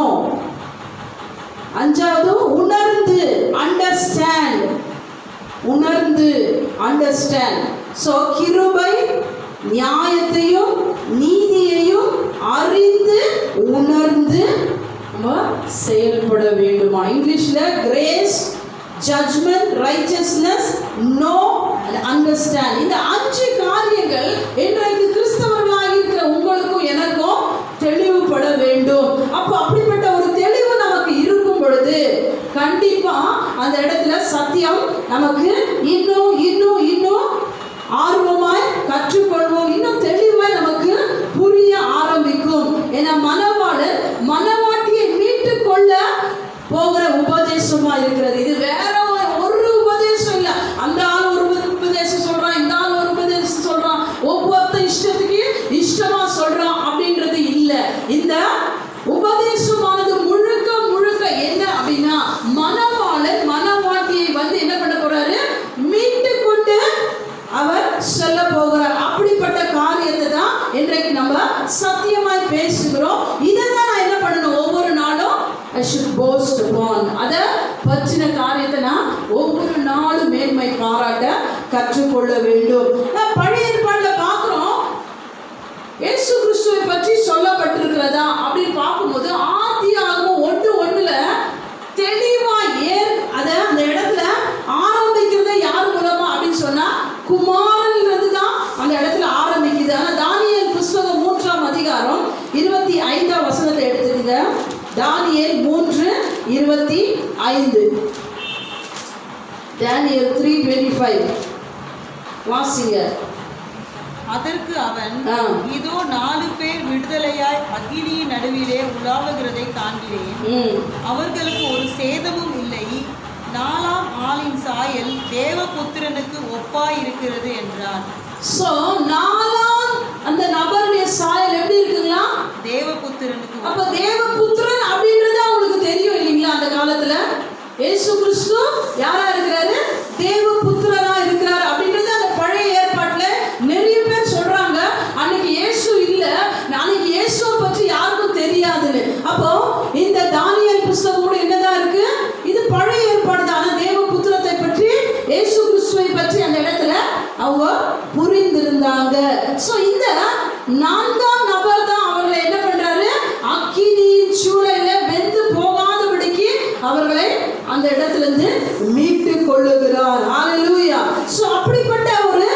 அஞ்சாவது உணர்ந்து அண்டர்ஸ்டாண்ட், உணர்ந்து அண்டர்ஸ்டாண்ட். ஸோ கிருபை நியாயத்தையும் நீதியையும் அறிந்து உணர்ந்து நம்ம செயல்பட வேண்டுமா? இங்கிலீஷ்ல grace, judgement, righteousness, know and understand. இந்த 5 காரியங்கள் இன்றைக்கு கிறிஸ்தவர்களாக இருக்கிற உங்களுக்கும் எனக்கும் தெளிவுபட வேண்டும். அப்போ அப்படிப்பட்ட ஒரு தெளிவு நமக்கு இருக்கும் பொழுது கண்டிப்பா அந்த இடத்துல சத்தியம் நமக்கு இன்னும் இன்னும் இன்னும் ஆர்வமாய் கற்றுக்கொள்வோம், இன்னும் தெளிவாய் நமக்கு புரிய ஆரம்பிக்கும். ஏன்னா மணவாளன் மணவாட்டியை மீட்டுக் கொள்ள போகிற உபதேசமா இருக்கிறது. இது வேற ஒரு உபதேசம் இல்லை. அந்த ஆள் ஒரு உபதேசம் சொல்றான், இந்த ஆள் ஒரு உபதேசம் சொல்றான், ஒவ்வொருத்த இஷ்டத்துக்கு இஷ்டமா சொல்றான் அப்படின்றது இல்லை. இந்த உபதேசமானது முழுக்க முழுக்க என்ன அப்படின்னா மணவாளன் மணவாட்டியை என்ன பண்ண போறாரு? மீட்டு கொண்டு அவர் சொல்ல போகிறார். அப்படிப்பட்ட காரியத்தை தான் இன்றைக்கு நம்ம சத்தியமாய் பேசுகிறோம். இதை தான் நான் என்ன பண்ணணும்? ஒவ்வொரு நாளும் I should boast upon. அதை பற்றின காரியத்தை நான் ஒவ்வொரு நாளும் மேன்மை பாராட்ட கற்றுக்கொள்ள வேண்டும். பழைய ஏற்பாட்டில் பார்க்கிறோம், இயேசு கிறிஸ்துவை பற்றி சொல்லப்பட்டிருக்கிறதா அப்படின்னு பார்க்கும்போது ஆதியாகமம் 1:1 தெளிவா அதை அந்த இடத்துல ஆரம்பிக்கிறத யார் மூலமா அப்படின்னு சொன்னா குமாரன்றது தான் அந்த இடத்துல ஆரம்பிக்குது. ஆனால் தானியேல் புஸ்தகம் 3ஆம் அதிகாரம் 25ஆம் வசனத்தை எடுத்துக்கங்க. தானியேல் 3:25. தானியேல் 3:25 வாசிங்க.
அதற்கு அவன், இதோ 4 பேர் விடுதலையாய் அக்கினியின் நடுவிலே உலாவுகிறதை காண்கிறேன், அவர்களுக்கு ஒரு சேதமும் இல்லை, 4ஆம் ஆளின் சாயல் தேவபுத்திரனுக்கு ஒப்பாய் இருக்கிறது என்றான்.
சோ 4ஆம் அந்த நபருடைய சாயல் எப்படி இருக்குங்களா?
தேவபுத்திரனுக்கு.
அப்ப தேவபுத்திரன் அப்படின்றது அவங்களுக்கு தெரியும் இல்லைங்களா? அந்த காலத்துல இயேசு கிறிஸ்து யாரா இருக்கிறாரு? தேவபுத்திரனா இருக்கிறாரு அப்படின்றது அந்த பழைய ஏற்பாட்டுல நிறைய பேர் சொல்றாங்க. அன்னைக்கு இயேசு இல்ல, அன்னைக்கு இயேசுவை பற்றி யாருக்கும் தெரியாதுன்னு. அப்போ இந்த தானியேல் புஸ்தகம் கூட என்னதான் இருக்கு? இது பழைய ஏற்பாடு தான். தேவபுத்திரத்தை பற்றி இயேசு கிறிஸ்துவை பற்றி அந்த இடத்துல அவங்க புரிந்திருந்தாங்க. சோ இந்த 4ஆம் நபர் தான் அவர்களை என்ன பண்றாரு? அக்கினியின் சூளையில வெந்து போகாதபடிக்கு அவர்களை அந்த இடத்துல இருந்து மீட்டு கொள்ளுகிறார். ஹல்லேலூயா. சோ அப்படிப்பட்ட ஒரு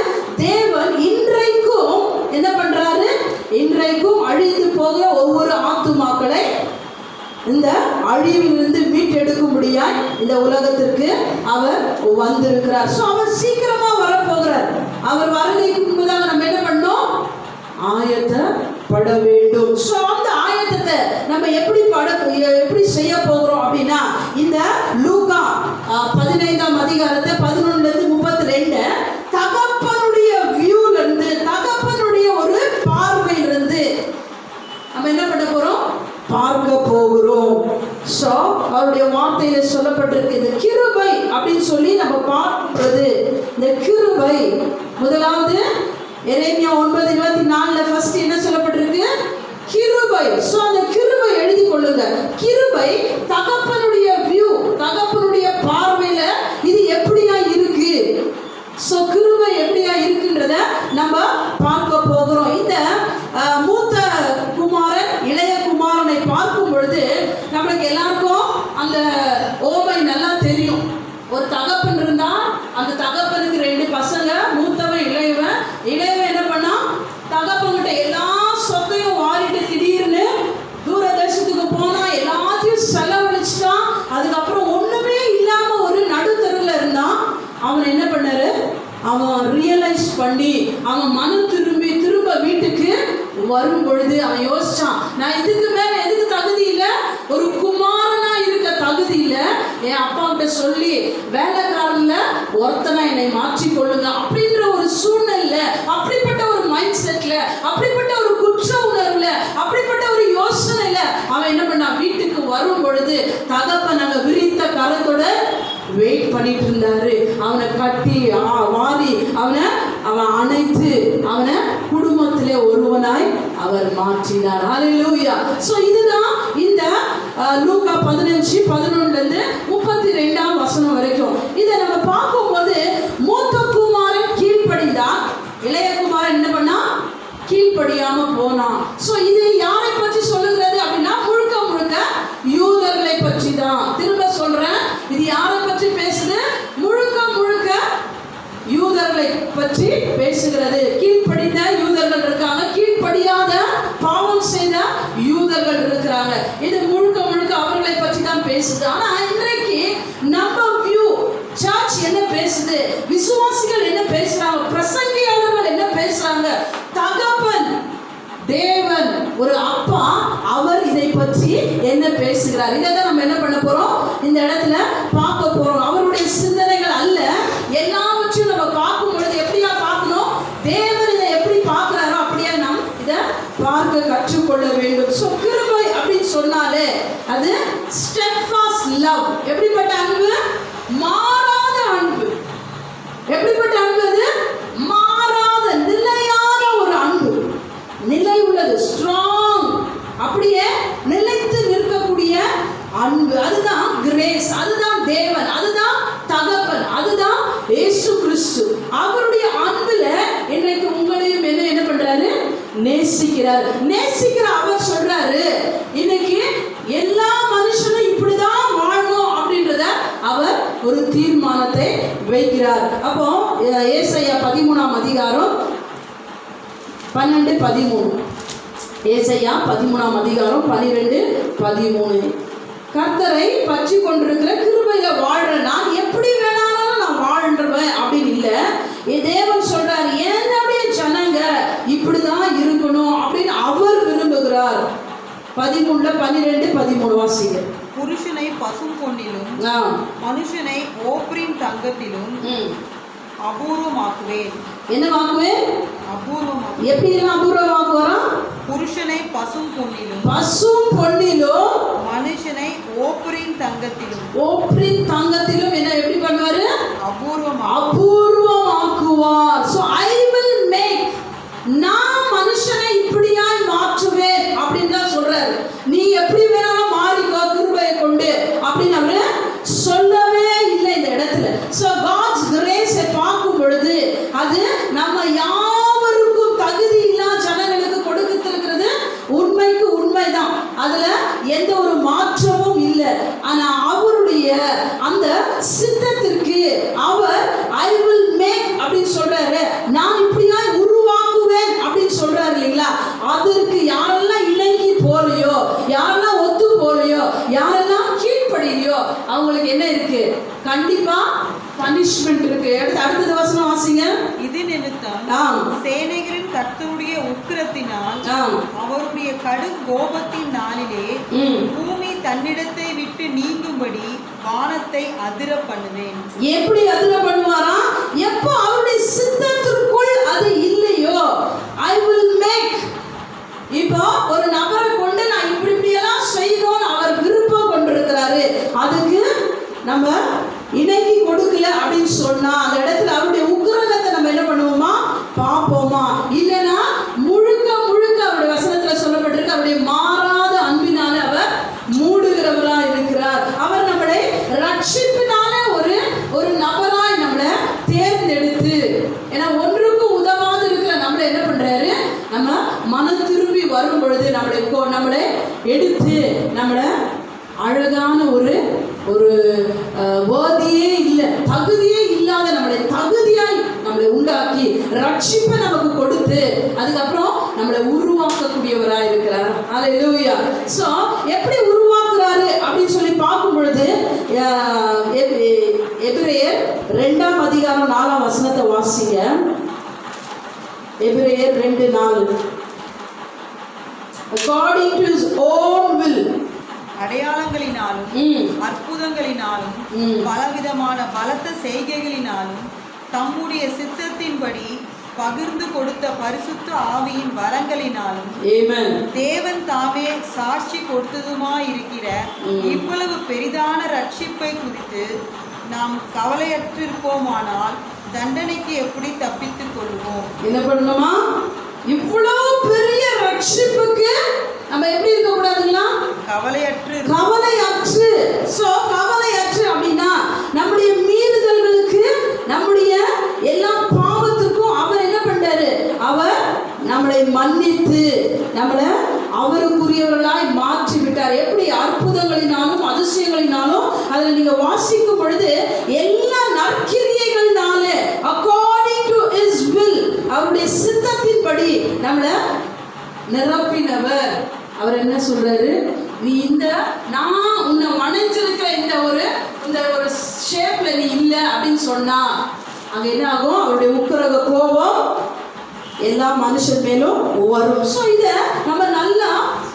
தேவன் இன்றைக்கும் என்ன பண்றாரு? இன்றைக்கும் அழிந்து போகிற ஒவ்வொரு ஆத்துமாக்களை இந்த அழிவிலிருந்து மீட்டெடுக்கும்படியாய் இந்த உலகத்திற்கு அவர் வந்திருக்கிறார். ஸோ அவர் சீக்கிரமா வரப்போகிறார். அவர் வருகைக்கு முன்பதாக நம்ம என்ன பண்ணோம்? ஆயத்தப்பட வேண்டும். ஸோ அந்த ஆயத்தத்தை நம்ம எப்படி செய்ய போகிறோம் அப்படின்னா இந்த லூக்கா 15ஆம் அதிகாரத்தை 11-32 தகப்பனுடைய வியூல இருந்து, தகப்பனுடைய ஒரு பார்வையிலிருந்து நம்ம என்ன பண்ண போறோம்? பார்க்க போகிறோம். ஸோ அவருடைய வார்த்தையில சொல்லப்பட்டிருக்கு இந்த கிருபை அப்படின்னு சொல்லி நம்ம பார்க்கிறது. இந்த கிருபை முதலாவது எரேமியா 9:24 ஃபர்ஸ்ட் என்ன சொல்லப்பட்டிருக்கு? கிருபை. ஸோ அந்த கிருபை எழுதி கொள்ளுங்க. கிருபை தகப்பனுடைய வியூ, தகப்பனுடைய பார்வையில இது எப்படியா இருக்கு? ஸோ கிருபை எப்படியா இருக்குன்றத நம்ம பார்க்க போகிறோம். இந்த மூத்த குமாரன் இளைய குமாரனை பார்க்கும் பொழுது நம்மளுக்கு எல்லாருக்கும் அந்த ஓமை நல்லா தெரியும். ஒரு தகப்பன் இருந்தா அந்த தகப்பனுக்கு 2 பசங்க, மூத்தவன் இளையவன். இளையவன் என்ன பண்ணா, தகப்பன்கிட்ட எல்லா சொத்தையும் வாரிட்டு திடீர்னு தூர தேசத்துக்கு போனா எல்லாத்தையும் செலவழிச்சிட்டான். அதுக்கப்புறம் ஒண்ணுமே இல்லாம ஒரு நடுத்தருல இருந்தான். அவன் என்ன பண்ணாரு, அவன் ரியலைஸ் பண்ணி அவன் மனம் திரும்ப வீட்டுக்கு வரும் பொழுது அவன் யோசிச்சான், நான் இதுக்கு மேல எதுக்கு தகுதி இல்லை, ஒரு குமாரனா இருக்க தகுதி இல்லை, என் அப்பா கிட்ட சொல்லி வேலைக்காரன்ல ஒருத்தனா என்னை மாற்றி கொள்ளுங்க அப்படின்ற ஒரு சூழ்நிலை, அப்படிப்பட்ட ஒரு மைண்ட் செட்ல, அப்படிப்பட்ட ஒரு குற்ற உணர்வுல, அப்படிப்பட்ட ஒரு யோசனையில அவன் என்ன பண்ணான், வீட்டுக்கு வரும் பொழுது தகப்பன் அங்க விரித்த கரத்தோட வெயிட் பண்ணிட்டு இருந்தாரு. அவனை கட்டி வாரி அவன் அணைத்து அவனை குடும்பத்திலே ஒருவனாய் அவர் மாற்றினார். ஹல்லேலூயா. சோ இதுதான் இந்த லூக்கா 15:11 32 வரைக்கும். இதை நம்ம பார்க்கும்போது மூத்த குமாரன் கீழ்ப்படிந்தான், இளைய குமாரன் என்ன பண்ணா, கீழ்ப்படியாம போனான். சோ இது யாரை பற்றி சொல்லுகிறது அப்படின்னா, முழுக்க முழுக்க யூதர்களை பற்றி தான். திரும்ப சொல்றேன், இது யாரை பற்றி பேசுது, முழுக்க முழுக்க யூதர்களை பற்றி பேசுகிறது. கீழ்ப்படிந்த யூதர்கள் இருக்காங்க, கீழ்ப்படியாத பாவம் செய்த யூதர்கள் இருக்கிறாங்க. இது முழுக்க முழுக்க அவர்களை பற்றி தான் பேசுது. ஆனா இன்றைக்கு நம்ம வியூ சர்ச் என்ன பேசுது, விசுவாசிகள் என்ன பேசுறாங்க, பிரசங்கியாளர்கள் என்ன பேசுறாங்க, தகப்பன் தேவன் ஒரு அப்பா அவர் இதை பற்றி என்ன பேசுகிறார், இதை தான் நம்ம என்ன பண்ண போறோம், இந்த இடத்துல பார்க்க போறோம். அவருடைய சிந்தனைகள் அல்ல, எல்லாவற்றையும் நம்ம பார்க்கும் பொழுது எப்படியா பார்க்கணும், தேவன் இதை எப்படி பார்க்கிறாரோ அப்படியே நாம் இதை பார்க்க கற்றுக்கொள்ள வேண்டும். ஸோ கிருபை அப்படின்னு சொன்னாலே அது ஸ்டெட்ஃபாஸ்ட் லவ். எப்படிப்பட்ட அன்பு, மாறாத அன்பு. எப்படிப்பட்ட அன்பு அது, மாறாத நிலையான ஒரு அன்பு, நிலை உள்ளது, ஸ்ட்ராங், அப்படியே நிலைத்து நிற்கக்கூடிய அன்பு. அதுதான் கிரேஸ், அதுதான் தேவன், அதுதான் தகப்பன், அதுதான் இயேசு கிறிஸ்து. அவருடைய அன்புல இன்றைக்கு உங்களையும் என்ன பண்றாரு, நேசிக்கிறார். நேசிக்கிற அவர் சொல்றாரு, இன்னைக்கு எல்லா மனுஷனும் இப்படிதான் வாழணும் அப்படின்றத அவர் ஒரு தீர்மானத்தை வைக்கிறார். அப்போ ஏசாயா 13 12-13, ஏசாயா 13 கர்த்தரை பற்றி கொண்டிருக்கிற கிருபையில வாழ்ற நான் எப்படி வேணாலும் நான் வாழ்றவன் அப்படின்னு இல்ல. தேவன் சொல்றாரு, என்னுடைய ஜனங்க இப்படிதான் இருக்கணும் அப்படின்னு அவர் விரும்புகிறார். 13-12 வாசிங்க.
புருஷனை பசும் பொன்னிலும் மனுஷனை ஓப்ரீம் தங்கத்திலும் அபூர்வமாக்குவேன்.
என்னவாக்குவேன்,
அபூர்வமாக்குவேன்.
எப்படி எல்லாம் அபூர்வமாக்குவாராம்,
புருஷனை பசும் பொன்னிலும் மனுஷனை ஓப்ரீம் தங்கத்திலும் என்ன எப்படி பண்ணுவாரு, அபூர்வமாக்குவார். So I will make, நான் மனுஷனை இப்படியாய் மாற்றுவேன் அப்படின்னு தான் சொல்றாரு. நீ எப்படி வேணாலும் மாறிக்கோ கிருபையை கொண்டு அப்படின்னு அவரு சொல்லவே இல்லை இந்த இடத்துல. So God's grace பார்க்கும் பொழுது அது நம்ம யாவருக்கும் தகுதி இல்லா ஜனங்களுக்கு கொடுத்திருக்கிறது உண்மைக்கு உண்மைதான், அதுல எந்த ஒரு மாற்றமும் இல்லை. ஆனா அவருடைய அந்த சித்தத்திற்கு அவர் I will make அப்படின்னு சொல்றாரு, நான் இப்படியா உருவாக்குவேன் அப்படின்னு சொல்றாரு இல்லைங்களா. அதற்கு யாரெல்லாம் இணங்கி போலையோ, யாரெல்லாம் ஒத்து போலையோ, யாரெல்லாம் கீழ்ப்படியோ அவங்களுக்கு என்ன இருக்கு, கண்டிப்பா பனிஷ்மெண்ட் இருக்கு. அடுத்தது வசனம் வாசிங்க. இது நிமித்தம் சேனைகளின் கர்த்தருடைய உக்கிரத்தினால் அவருடைய கடும் கோபத்தின் நாளிலே பூமி தன்னிடத்தை விட்டு நீங்கும்படி வானத்தை அதிர பண்ணுவேன். எப்படி அதிர பண்ணுவாரா, எப்போ அவருடைய சித்தத்திற்குள் அது இல்லையோ I will make. இப்போ ஒரு நபரை கொண்டு நான் இப்படி எல்லாம் செய்யணும்னு அவர் விருப்பம் கொண்டிருக்கிறாரு, அதுக்கு நம்ம இணங்கி கொடுக்கல அப்படின்னு சொன்னா அந்த இடத்துல அவருடைய உக்கிரகத்தை நம்ம என்ன பண்ணுவோமா, பார்ப்போமா, இல்லைன்னா முழுக்க முழுக்க அவருடைய வசனத்துல சொல்லப்பட்டிருக்கு, அவருடைய மாறாத அன்பினால அவர் மூடுகிறவரா இருக்கிறார். அவர் நம்மளை ரட்சிப்பினால ஒரு நபராய் நம்மளை தேர்ந்தெடுத்து ஏன்னா ஒன்றுக்கும் உதவாது இருக்கிற நம்மளை என்ன பண்றாரு, நம்ம மனம் திரும்பி வரும் பொழுது நம்மளை எடுத்து நம்மளை அழகான ஒரு வேர்தியே இல்லை, தகுதியே இல்லாத நம்மளை உண்டாக்கி ரட்சிப்பை நமக்கு கொடுத்து அதுக்கப்புறம் நம்மளை உருவாக்கக்கூடியவராக இருக்கிறார். ஹல்லேலூயா. ஸோ எப்படி உருவாக்குறாரு அப்படின்னு சொல்லி பார்க்கும் பொழுது எபிரேயர் 2ஆம் அதிகாரம் 4ஆம் வசனத்தை வாசிங்க. எபிரேயர் 2:4. According to his own will,
அடையாளங்களினாலும் அற்புதங்களினாலும் பலவிதமான பலத்த செய்கைகளினாலும் தம்முடைய சித்தத்தின்படி பகிர்ந்து கொடுத்த பரிசுத்த ஆவியின் வரங்களினாலும் தேவன் தாமே சாட்சி கொடுத்ததுமாயிருக்கிற இவ்வளவு பெரிதான ரட்சிப்பை குறித்து நாம் கவலையற்றிருப்போமானால் தண்டனைக்கு எப்படி தப்பித்துக் கொள்வோம்?
என்ன பண்ணணுமா? இவ்வளவு பெரிய ரட்சிப்புக்கு நம்ம எப்படி இருக்க கூடாதுங்களா? கவலையற்று. கவலையற்று அப்படின்னா நம்முடைய மீறுதல்களுக்கு, நம்முடைய எல்லா பாவத்துக்கும் அவர் என்ன பண்றாரு? அவர் நம்மளை மன்னித்து நம்மளை அவருக்குரியவர்களாய் மாற்றி விட்டார். எப்படி? அற்புதங்களினாலும் அதிசயங்களினாலும். அதில் நீங்க வாசிக்கும் பொழுது எல்லா நற்கிரியைகள்னால according to his will, அவருடைய சித்தத்தின்படி நம்மளை நிரப்பினவர். அவர் என்ன சொல்றாரு? நீ நான் உன்னை மனைஞ்சிருக்கிற இந்த ஒரு ஷேப்ல நீ இல்லை அப்படின்னு சொன்னா அங்க என்ன ஆகும்? அவருடைய உக்கிரக கோபம் எல்லா மனுஷன் மேலும் வரும். ஸோ இதை நம்ம நல்லா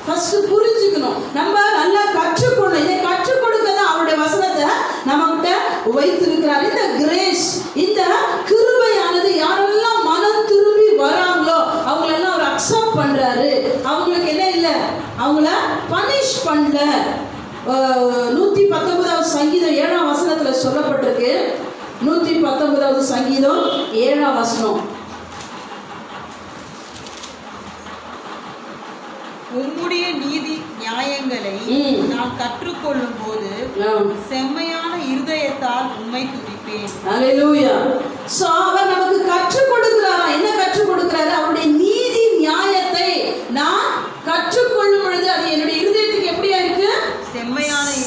ஃபர்ஸ்ட் புரிஞ்சுக்கணும், நம்ம நல்லா கற்றுக்கொள்ளணும். இதை கற்றுக் கொடுக்க தான் அவருடைய வசனத்தை நம்மகிட்ட வைத்திருக்கிறார். இந்த கிரேஸ், இந்த கிருபையானது யாரெல்லாம் மனம் திரும்பி வராங்களோ அவங்களெல்லாம் அவர் அக்செப்ட் பண்றாரு. அவங்களுக்கு என்ன இல்லை, அவங்கள பனிஷ் பண்ணல. 119வது சங்கீதம் 7ஆம் வசனத்துல சொல்லப்பட்டிருக்கு. 119வது சங்கீதம் 7ஆம் வசனம்.
உம்முடைய நீதி நியாயங்களை நான் கற்றுக்கொள்ளும் போது செம்மையான இருதயத்தால் உம்மை துதிப்பேன்.
ஹல்லேலூயா. சோ அவர் நமக்கு கற்றுக் கொடுக்கிறாரா? என்ன கற்றுக் கொடுக்கிறாரு? அவருடைய நீதி நியாயத்தை நான் கற்றுக்கொள்ளும் பொழுது அது என்னுடைய இருதயத்துக்கு எப்படியா இருக்கு? செம்மையானதாய்.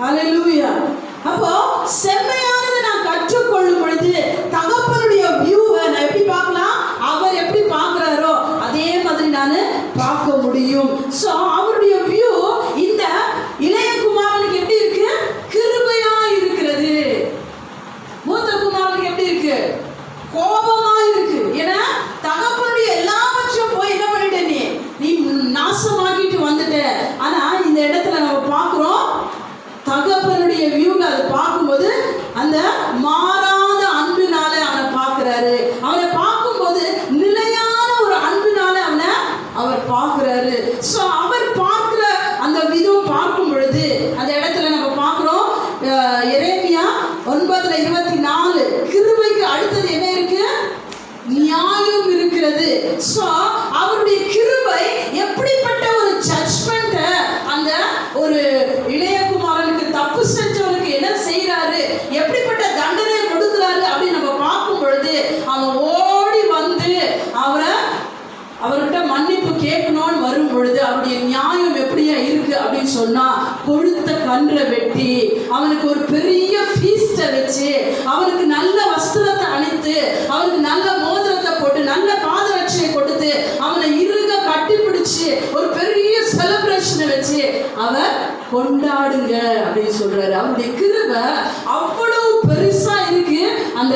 ஹல்லேலூயா. அப்போ செம்மையானதை நான் கற்றுக்கொள்ளும் பொழுது தகப்பனுடைய வியூவை நான் எப்படி பார்க்கலாம்? அவர் எப்படி பார்க்கிறாரோ அதே மாதிரி நான் பார்க்க முடியும். ஸோ அவருடைய வியூ இந்த இளைய குமாரனுக்கு எப்படி இருக்கு? கிருபையா இருக்கிறது. மூத்த குமாரனுக்கு எப்படி இருக்கு? கோபமா இருக்கு. ஏன்னா தகப்பனுடைய எல்லாவற்றையும் போய் என்ன பண்ணிட்ட, நீ நாசமாக்கிட்டு வந்துட்ட. ஆனா இந்த இடத்துல நம்ம பார்க்கிறோம், தகப்பனுடைய வியூல அதை பார்க்கும்போது அந்த மாறாத அன்பினால அவனை பார்க்கிறாரு. அவனை பார்க்கும்போது நிலையான ஒரு அன்பினால அவர் பார்க்கிறாரு. ஸோ அவர் பார்க்கிற அந்த விதம் பார்க்கும் பொழுது அந்த இடத்துல நம்ம பார்க்கிறோம், எரேமியா 9:24 கிருபைக்கு அடுத்தது என்ன இருக்கு? நியாயம் இருக்கிறது. ஸோ அவருடைய கிருபை எப்படிப்பட்ட ஒரு ஜட்ஜ்மெண்ட் அந்த ஒரு இளையகுமாரனுக்கு தப்பு செஞ்சவனுக்கு என்ன செய்யறாரு, எப்படிப்பட்ட தண்டனை கொடுக்கிறாரு அப்படின்னு நம்ம பார்க்கும் பொழுது அவன் ஓடி வந்து அவர்கிட்ட மன்னிப்பு கேட்கணும்னு வரும் பொழுது அவருடைய நியாயம் எப்படியா இருக்கு அப்படின்னு சொன்னா, கொழுத்த கன்றை வெட்டி அவனுக்கு ஒரு பெரிய ஃபீஸ்டை வச்சு அவனுக்கு நல்ல வஸ்திரத்தை அணித்து அவனுக்கு நல்ல மோதிரத்தை போட்டு நல்ல பாதரட்சையை கொடுத்து அவனை இறுக கட்டிப்பிடிச்சு ஒரு பெரிய செலிப்ரேஷனை வச்சு அவர் கொண்டாடுங்க அப்படின்னு சொல்றாரு. அவருடைய கிருபை அவ்வளவு பெருசா இருக்கு அந்த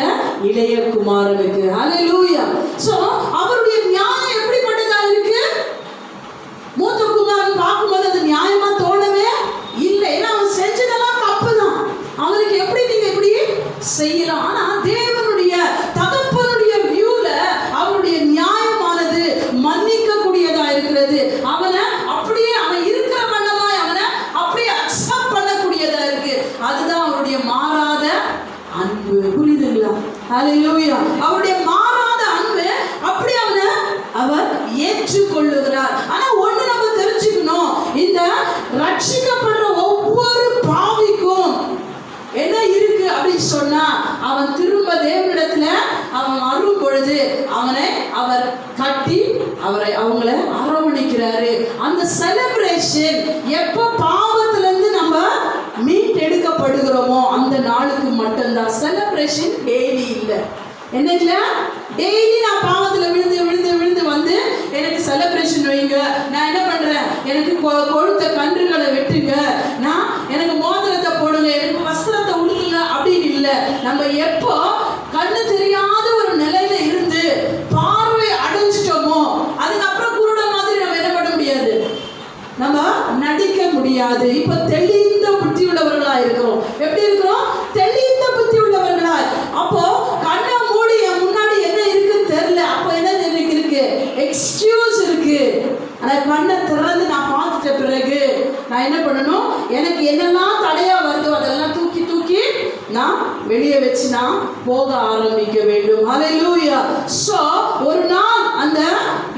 இளைய குமாரனுக்கு. ஹல்லேலூயா. சோ அவருடைய நியாயம் எப்படிப்பட்டதா இருக்கு? மூத்த குமாரன் பார்க்கும்போது அது நியாயமா தோணவே இல்லை. ஏன்னா அவன் செஞ்சதெல்லாம் தப்பு தான். அவனுக்கு எப்படி நீங்க இப்படி செய்யலாம்? ஆனா தேவனுடைய தகப்பனுடைய வியூல அவருடைய நியாயமானது மன்னிக்க கூடியதா இருக்கிறது. அவனை அப்படியே அவன் இருக்கிற வண்ணமாய் அவனை அப்படியே அக்செப்ட் பண்ணக்கூடியதா இருக்கு. அதுதான் அவருடைய மாறாத அன்பு. புரியுதுங்களா? ஹல்லேலூயா. அவருடைய மாறாத அன்பு அப்படி அவர் ஏற்றுக்கொள்ளுகிறார். ஆனா ஒண்ணு நம்ம தெரிஞ்சுக்கணும், இந்த ரட்சிக்கப்படுற ஒவ்வொரு பாவிக்கும் என்ன இருக்கு அப்படின்னு சொன்னா, அவன் திரும்ப தேவனிடத்துல அவங்கள அரவணைக்கிறாரு. அந்த செலிப்ரேஷன் எப்ப பாவத்துல இருந்து நம்ம மீட்டெடுக்கப்படுகிறோமோ அந்த நாளுக்கு மட்டும்தான். செலிப்ரேஷன் டெய்லி இல்லை. என்ன இல்லை? டெய்லி நான் பாவத்துல விழுந்து விழுந்து விழுந்து வந்து எனக்கு செலிப்ரேஷன் வைங்க, நான் என்ன பண்றேன், எனக்கு கொழுத்த கன்றுகளை வெட்டுங்க, நான் எனக்கு மோதிரத்தை போடுங்க, எனக்கு வஸ்திரத்தை உடுங்க அப்படின்னு இல்லை. நம்ம எப்போ கண்ணு தெரியாத ஒரு நிலையில இருந்து பார்வை அடைஞ்சிட்டோமோ அதுக்கப்புறம் குருட மாதிரி நம்ம என்ன பண்ண முடியாது, நம்ம நடிக்க முடியாது. இப்ப தெளிந்த புத்தி உள்ளவர்களா இருக்கிறோம். எப்படி இருக்கிறோம்? தெளிந்த புத்தி உள்ளவர்களா. அப்போ கண்ணை மூடி என் முன்னாடி என்ன இருக்குன்னு தெரியல, அப்போ என்ன எனக்கு இருக்கு, எக்ஸ்கியூஸ் இருக்கு. ஆனா கண்ணை திறந்து நான் பார்த்துட்ட பிறகு நான் என்ன பண்ணணும், எனக்கு என்னெல்லாம் தடையா வருதோ அதெல்லாம் தூக்கி தூக்கி நான் வெளியே வச்சு நான் போக ஆரம்பிக்க வேண்டும். ஹல்லேலூயா. சோ ஒரு நாள் அந்த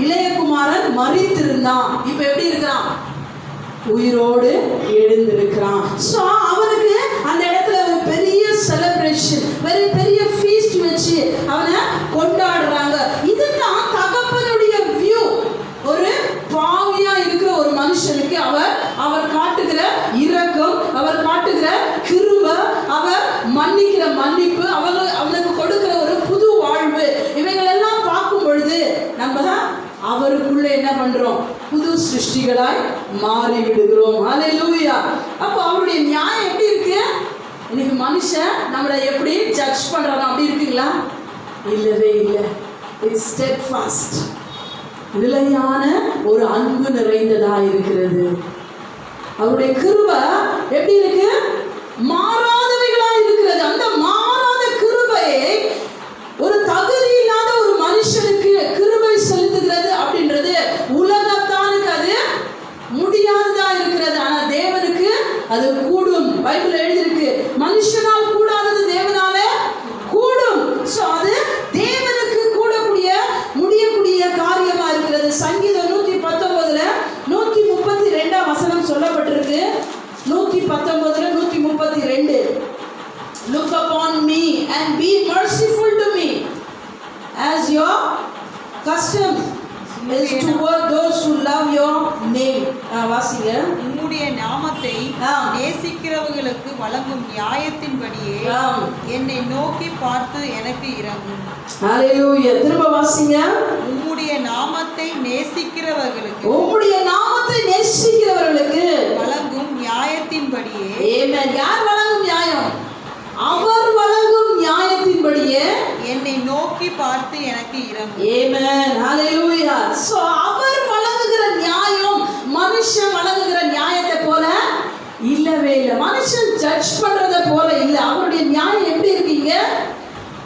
இளையகுமாரன் மரித்திருந்தான். இப்ப எப்படி இருக்கிறான்? உயிரோடு எழுந்திருக்கிறான். சோ அவனுக்கு அந்த இடத்துல ஒரு பெரிய செலிப்ரேஷன், பெரிய ஃபீஸ்ட் வச்சு அவனை கொண்டாடுறாங்க. இதுதான் தகப்பனுடைய வியூ. ஒரு பாவியா இருக்கிற ஒரு மனுஷனுக்கு அவர் காட்டுகிற இரக்கம், அவர் காட்டுகிற கிருபை, அவர் மன்னிக்கிற மன்னிப்பு, அவனுக்கு கொடுக்கிற ஒரு புது வாழ்வு, இவைகள் எல்லாம் பார்க்கும் பொழுது நம்ம அவருக்குள்ள என்ன பண்றோம், புது சிருஷ்டிகளாய் மாறி விடுகிறோம். ஹல்லேலூயா. அப்போ அவருடைய நியாயம் எப்படி இருக்கு? இன்னைக்கு மனுஷன் நம்மளை எப்படி ஜட்ஜ் பண்றாங்க அப்படி இருக்குங்களா? இல்லவே இல்லை. இட்ஸ் ஸ்டெட்ஃபாஸ்ட், நிலையான ஒரு அன்பு நிறைந்ததா இருக்கிறது. அவருடைய கிருபை எப்படி இருக்கு? மாறாதவைகளா இருக்கிறது. அந்த மாறாத கிருபையை ஒரு தகுதி இல்லாத ஒரு மனுஷனுக்கு கிருபை செலுத்துகிறது அப்படின்றது உலகத்தானுக்கு அது முடியாததா இருக்கிறது. ஆனா தேவனுக்கு அது கூடும். பைபிள் எழுதியிருக்கு, மனுஷனால் கூடாதது தேவனாலே கூடும். சோ அது தேவனுக்கு கூடக்கூடிய முடியக்கூடிய காரியமா இருக்கிறது. சங்கீதம் 119ல 132 வசனம் சொல்லப்பட்டிருக்கு. 119ல 132, look upon me and be merciful to me as your custom is toward those who love your name. வாசிங்க.
உம்முடைய நாமத்தை நேசிக்கிறவர்களுக்கு வழங்கும் நியாயத்தின்படியே என்னை நோக்கி பார்த்து எனக்கு இரங்கும்.
ஹல்லேலூயா. திரும்ப வாசிங்க.
உம்முடைய நாமத்தை நேசிக்கிறவர்களுக்கு,
உம்முடைய நாமத்தை நேசிக்கிறவர்களுக்கு
வழங்கும் நியாயத்தின்படியே.
ஆமென். யார் வழங்கும் நியாயம்? அவர் வழங்கும் நியாயத்தின்படியே
என்னை நோக்கி பார்த்து எனக்கு இரங்கும்.
ஆமென். ஹல்லேலூயா. சோ அவர் வழங்குகிற நியாயம் மனுஷன் வழங்குகிற நியாயத்தை போல இல்லவே இல்லை. மனுஷன் ஜட்ஜ் பண்றத போல இல்லை. அவருடைய நியாயம் எப்படி இருக்கீங்க?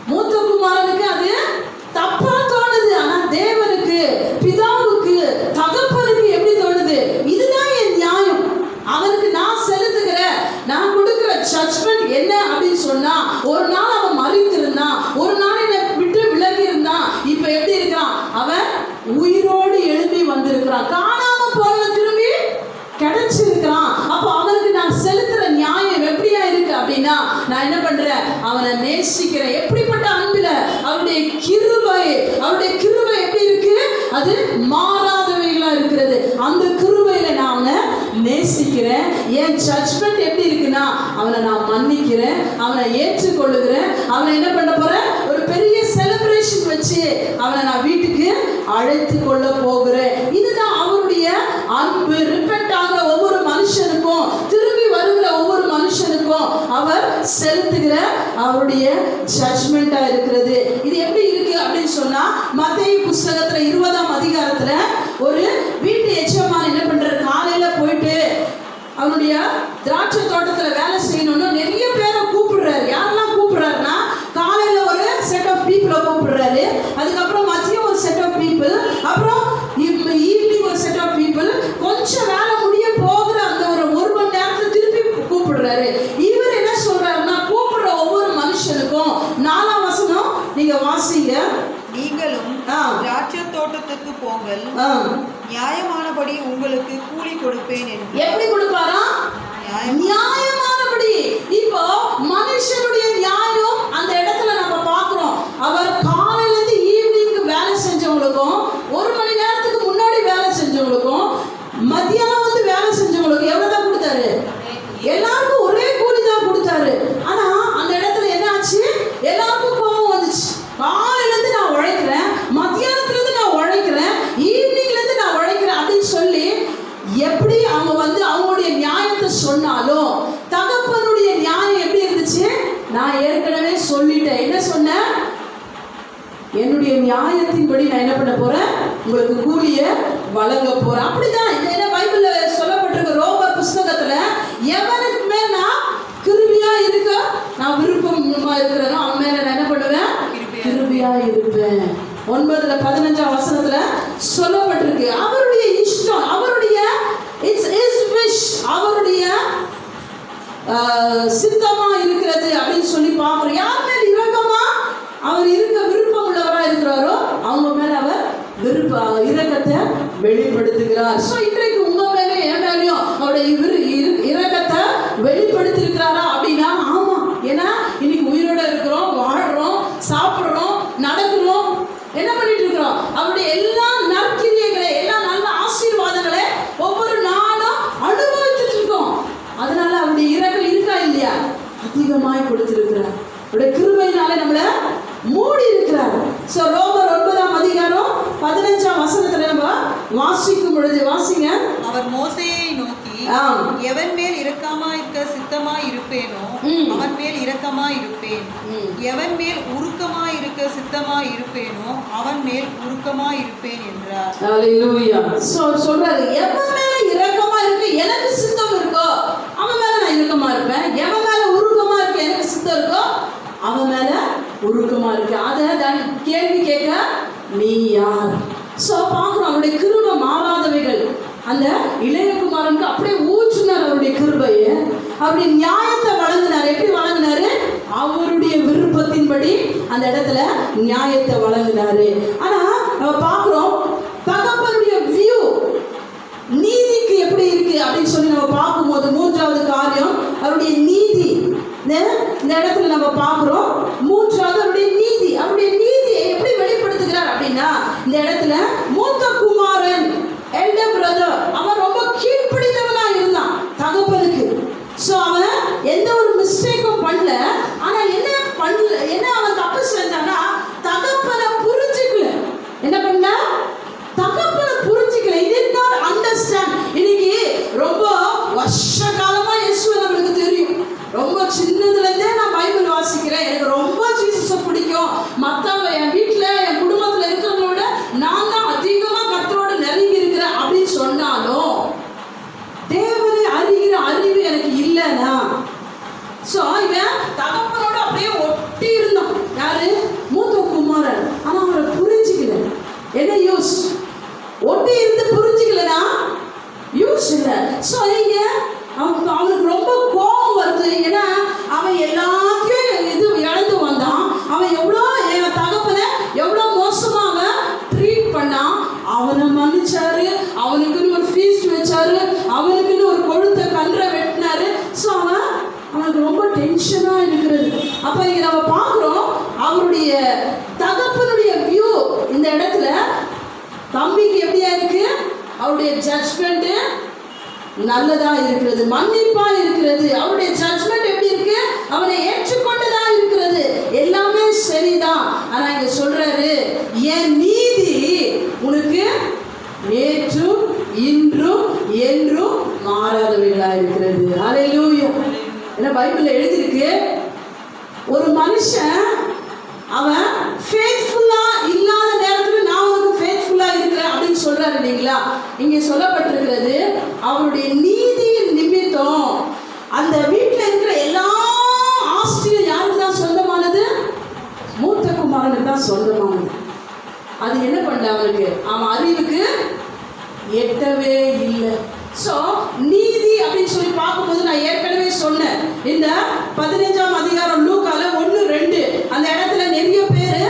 மூத்த குமாரனுக்கு அது தப்பா தோணுது. ஆனா தேவனுக்கு, பிதாவுக்கு, தகப்பனுக்கு எப்படி தோணுது? இதுதான் என் நியாயம். அவனுக்கு நான் செலுத்துகிற, நான் கொடுக்கிற ஜட்ஜ்மெண்ட் என்ன அப்படின்னு சொன்னா, ஒரு நாள் அவன் மரித்திருந்தான், ஒரு நாள் என்னை விட்டு விலகி இருந்தான், இப்ப எப்படி இருக்கிறான்? அவன் உயிரோடு எழுப்பி வந்திருக்கிறான். காணாம போன திரும்பி கிடைச்சிருக்கிறான். அப்போ அவனுக்கு நான் செலுத்துற நியாயம் எப்படியா இருக்கு அப்படின்னா, நான் என்ன பண்றேன், அவனை நேசிக்கிறேன். எப்படிப்பட்ட அன்பில? அவருடைய கிருபை, அவருடைய கிருபை எப்படி இருக்கு? அது மாறாதவைகளா இருக்கிறது. அந்த கிருபையில நான் அவனை நேசிக்கிறேன். என் ஜட்ஜ்மெண்ட் எப்படி இருக்குன்னா, அவனை நான் மன்னிக்கிறேன், அவனை ஏற்றுக்கொள்ளுகிறேன், அவனை என்ன பண்ண போறேன், ஒரு பெரிய செலிப்ரேஷன் வச்சு அவனை நான் வீட்டுக்கு அழைத்து கொள்ள போகிறேன். இதுதான் அவருடைய அன்பு. ரிப்பெண்ட் ஆகிற ஒவ்வொரு மனுஷனுக்கும், திரும்பி வருகிற ஒவ்வொரு மனுஷனுக்கும் அவர் செலுத்துகிற அவருடைய ஜட்ஜ்மெண்டா இருக்கிறது. இது எப்படி இருக்கு அப்படின்னு சொன்னா, மத்தேயு புஸ்தகத்துல 20ஆம் அதிகாரத்துல ஒரு வீட்டு எஜமான் என்ன பண்றாரு, காலையில போயிட்டு அவனுடைய திராட்சை தோட்டத்துல வேலை செய்யணும்னு நிறைய பேரை கூப்பிடுறாரு. யாரெல்லாம் கூப்பிடுறாருன்னா, காலையில ஒரு செட் ஆஃப் பீப்புளை கூப்பிடுறாரு, அதுக்கப்புறம் மதியம் ஒரு செட் ஆஃப் பீப்புள், அப்புறம் ஈவினிங் ஒரு செட் ஆஃப் பீப்புள். கொஞ்சம் வேலை முடிய போகிற அந்த ஒரு மணி நேரத்துல திருப்பி கூப்பிடுறாரு. இவர் என்ன சொல்றாருன்னா, கூப்பிடுற ஒவ்வொரு மனுஷனுக்கும் 4ஆம் வசனம் நீங்க வாசிங்க.
நீங்களும் திராட்சை தோட்டத்துக்கு போங்கள், நியாயமானபடி உங்களுக்கு கூலி கொடுப்பேன் என்று.
எப்படி கொடுப்பாரா? நியாயமானபடி. இப்போ மனுஷனுடைய நியாயம் அந்த இடத்துல நம்ம பார்க்கிறோம். அவர் காலையில இருந்து ஈவினிங் வேலை செஞ்சவங்களுக்கும், ஒரு மணி நேரத்துக்கு என்னுடைய நியாயத்தின்படி நான் என்ன பண்ண போறேன், உங்களுக்கு கூலிய வழங்க போறேன். அப்படிதான் என்ன பைபிள்ல சொல்லப்பட்டிருக்க ரோமர் புஸ்தகத்துல, எவனுக்கு மேல் நான் கிருபையா இருக்க நான் விருப்பமா இருக்கிறேனோ அவன் மேல நான் என்ன பண்ணுவேன், கிருபையா இருப்பேன். 9:15 வசனத்துல சொல்லப்பட்டிருக்கு. அவருடைய இஷ்டம், அவருடைய இட்ஸ் இஸ் விஷ், அவருடைய சித்தமா இருக்கிறது அப்படின்னு சொல்லி பார்க்கிறோம். யார் மேல இரக்கமா அவர் இருக்க விருப்பம் உள்ளவரா இருக்கிறாரோ அவங்க மேல அவர் இரக்கத்தை வெளிப்படுத்துகிறார். ஸோ இன்றைக்கு உங்க மேல என் மேலையும் அவருடைய இரக்கத்தை வெளிப்படுத்திருக்கிறாரா அப்படின்னா ஆமா. ஏன்னா இன்னைக்கு உயிரோட இருக்கிறோம், வாழ்றோம், சாப்பிடுறோம், நடக்கிறோம், என்ன பண்ணிட்டு இருக்கிறோம், அவருடைய எல்லா நற்கிரியைகளை, எல்லா நல்ல ஆசீர்வாதங்களை ஒவ்வொரு நாளும் அனுபவிச்சுட்டு இருக்கோம். அதனால அவருடைய இரக்கம் இருக்கா இல்லையா, அதிகமாய் கொடுத்திருக்கிறார். அவருடைய கிருபையினால நம்மள மூடி இருக்கிறார். சோ ரோமர் 9:15 வசனத்துல நம்ம வாசிக்கும் பொழுது வாசிங்க.
அவர் மோசேயை நோக்கி, எவன் மேல் இரக்கமா இருக்க சித்தமா இருப்பேனோ அவன் மேல் இரக்கமா இருப்பேன், எவன் மேல் உருக்கமா இருக்க சித்தமா இருப்பேனோ அவன் மேல் உருக்கமா இருப்பேன் என்றார்.
ஹல்லேலூயா. சோ சொல்றாரு, எவன் மேல இரக்கமா இருக்க எனக்கு சித்தம் இருக்கோ அவன் மேல நான் இரக்கமா இருப்பேன், எவன் மேல உருக்கமா இருக்க எனக்கு சித்தம் இருக்கோ அவன் மேல உருக்கமா இருக்கு. அதை கேள்வி கேட்க நீ யார்? சோ பாக்குறோம் அவருடைய கிருபை மாறாதவைகள். அந்த இளையகுமாரனுக்கு அப்படியே ஊற்றினார் அவருடைய கிருபையை, அவருடைய நியாயத்தை வழங்கினார். எப்படி வழங்கினாரு? அவருடைய விருப்பத்தின்படி அந்த இடத்துல நியாயத்தை வழங்கினாரு. ஆனா நம்ம பாக்குறோம் தகப்பனுடைய வியூ நீதிக்கு எப்படி இருக்கு அப்படின்னு சொல்லி நம்ம பார்க்கும்போது 3வது காரியம் அவருடைய நீதி. இந்த இடத்துல நம்ம பார்க்கிறோம் 3வது அவருடைய நீதி. அவருடைய நீதியை எப்படி வெளிப்படுத்துகிறார் அப்படின்னா, இந்த இடத்துல மூத்த குமாரன் எல்டர் பிரதர் அவன் ரொம்ப கீழ்ப்படிந்தவனா இருந்தான் தகப்பனுக்கு. சோ அவன் எந்த ஒரு மிஸ்டேக்கும் பண்ணல. ஆனா என்ன அவன் தப்பு செஞ்சான்னா தகப்பனை புரிஞ்சுக்கல. என்ன பண்ண? தகப்பனை புரிஞ்சுக்கல. did not understand. இன்னைக்கு ரொம்ப வருஷ காலமா இயேசுவை நம்மளுக்கு தெரியும். ரொம்ப சின்னதுல இருந்தே நான் பைபிள் வாசிக்கிறேன், எனக்கு ரொம்ப ஜீசஸை பிடிக்கும், மற்றவங்க என் வீட்டில் என் குடும்பத்தில் இருக்கிறவங்களோட நான் தான் அதிகமாக கர்த்தரோட நெருங்கி இருக்கிறேன் அப்படின்னு சொன்னாலும் தேவனை அறிகிற அறிவு எனக்கு இல்லைன்னா, ஸோ இவன் தகப்பனோட அப்படியே ஒட்டி இருந்தான். யாரு? மூத்த குமாரன். ஆனால் அவரை புரிஞ்சுக்கல. என்ன யூஸ்? ஒட்டி இருந்து புரிஞ்சுக்கலனா யூஸ் இல்லை. ஸோ இங்க அவனுக்கு ரொம்ப கோபம் வருது. ஏன்னா அவன் எல்லாத்தையும் இது இழந்து வந்தான். அவன் எவ்வளோ என் தகப்பனை எவ்வளோ மோசமா அவன் ட்ரீட் பண்ணான். அவனை மன்னிச்சாரு, அவனுக்குன்னு ஒரு ஃபீஸ்ட் வச்சாரு, அவனுக்குன்னு ஒரு கொழுத்த கன்றை வெட்டினாரு. ஸோ அவனுக்கு ரொம்ப டென்ஷனா இருக்கிறது. அப்ப இங்க நம்ம பார்க்கிறோம் அவருடைய தகப்பனுடைய வியூ இந்த இடத்துல தம்பிக்கு எப்படியா இருக்கு? அவருடைய ஜட்ஜ்மெண்ட் நல்லதா இருக்கிறது, மன்னிப்பா இருக்கிறது. அவருடைய ஜட்ஜ்மெண்ட் எப்படி இருக்கு? அவனை ஏற்றுக்கொண்டதா இருக்கிறது. எல்லாமே சரிதான். ஆனா இங்க சொல்றாரு, என் நீதி உனக்கு நேற்றும் இன்றும் என்றும் மாறாதவைகளா இருக்கிறது. ஹல்லேலூயா. என்ன பைபிள்ல எழுதியிருக்கு, ஒரு மனுஷன் அவன் ஃபேத்ஃபுல்லா இல்லாத நேரத்துல நான் உனக்கு ஃபேத்ஃபுல்லா இருக்கிறேன் அப்படின்னு சொல்றாரு இல்லைங்களா? இங்க சொல்லப்பட்டிருக்கிறது அவருடைய நீதியின் நிமித்தம் அந்த வீட்டில் இருக்கிற எல்லா ஆஸ்தியும் யாருக்கு தான் சொந்தமானது? மூத்த குமாரனுக்கு தான் சொந்தமானது. அது என்ன பண்ண அவனுக்கு? அவன் அறிவுக்கு எட்டவே இல்லை. ஸோ நீதி அப்படின்னு சொல்லி பார்க்கும்போது நான் ஏற்கனவே சொன்னேன், இந்த 15ஆம் அதிகாரம் லூக்கால 1-2 அந்த இடத்துல நிறைய பேர்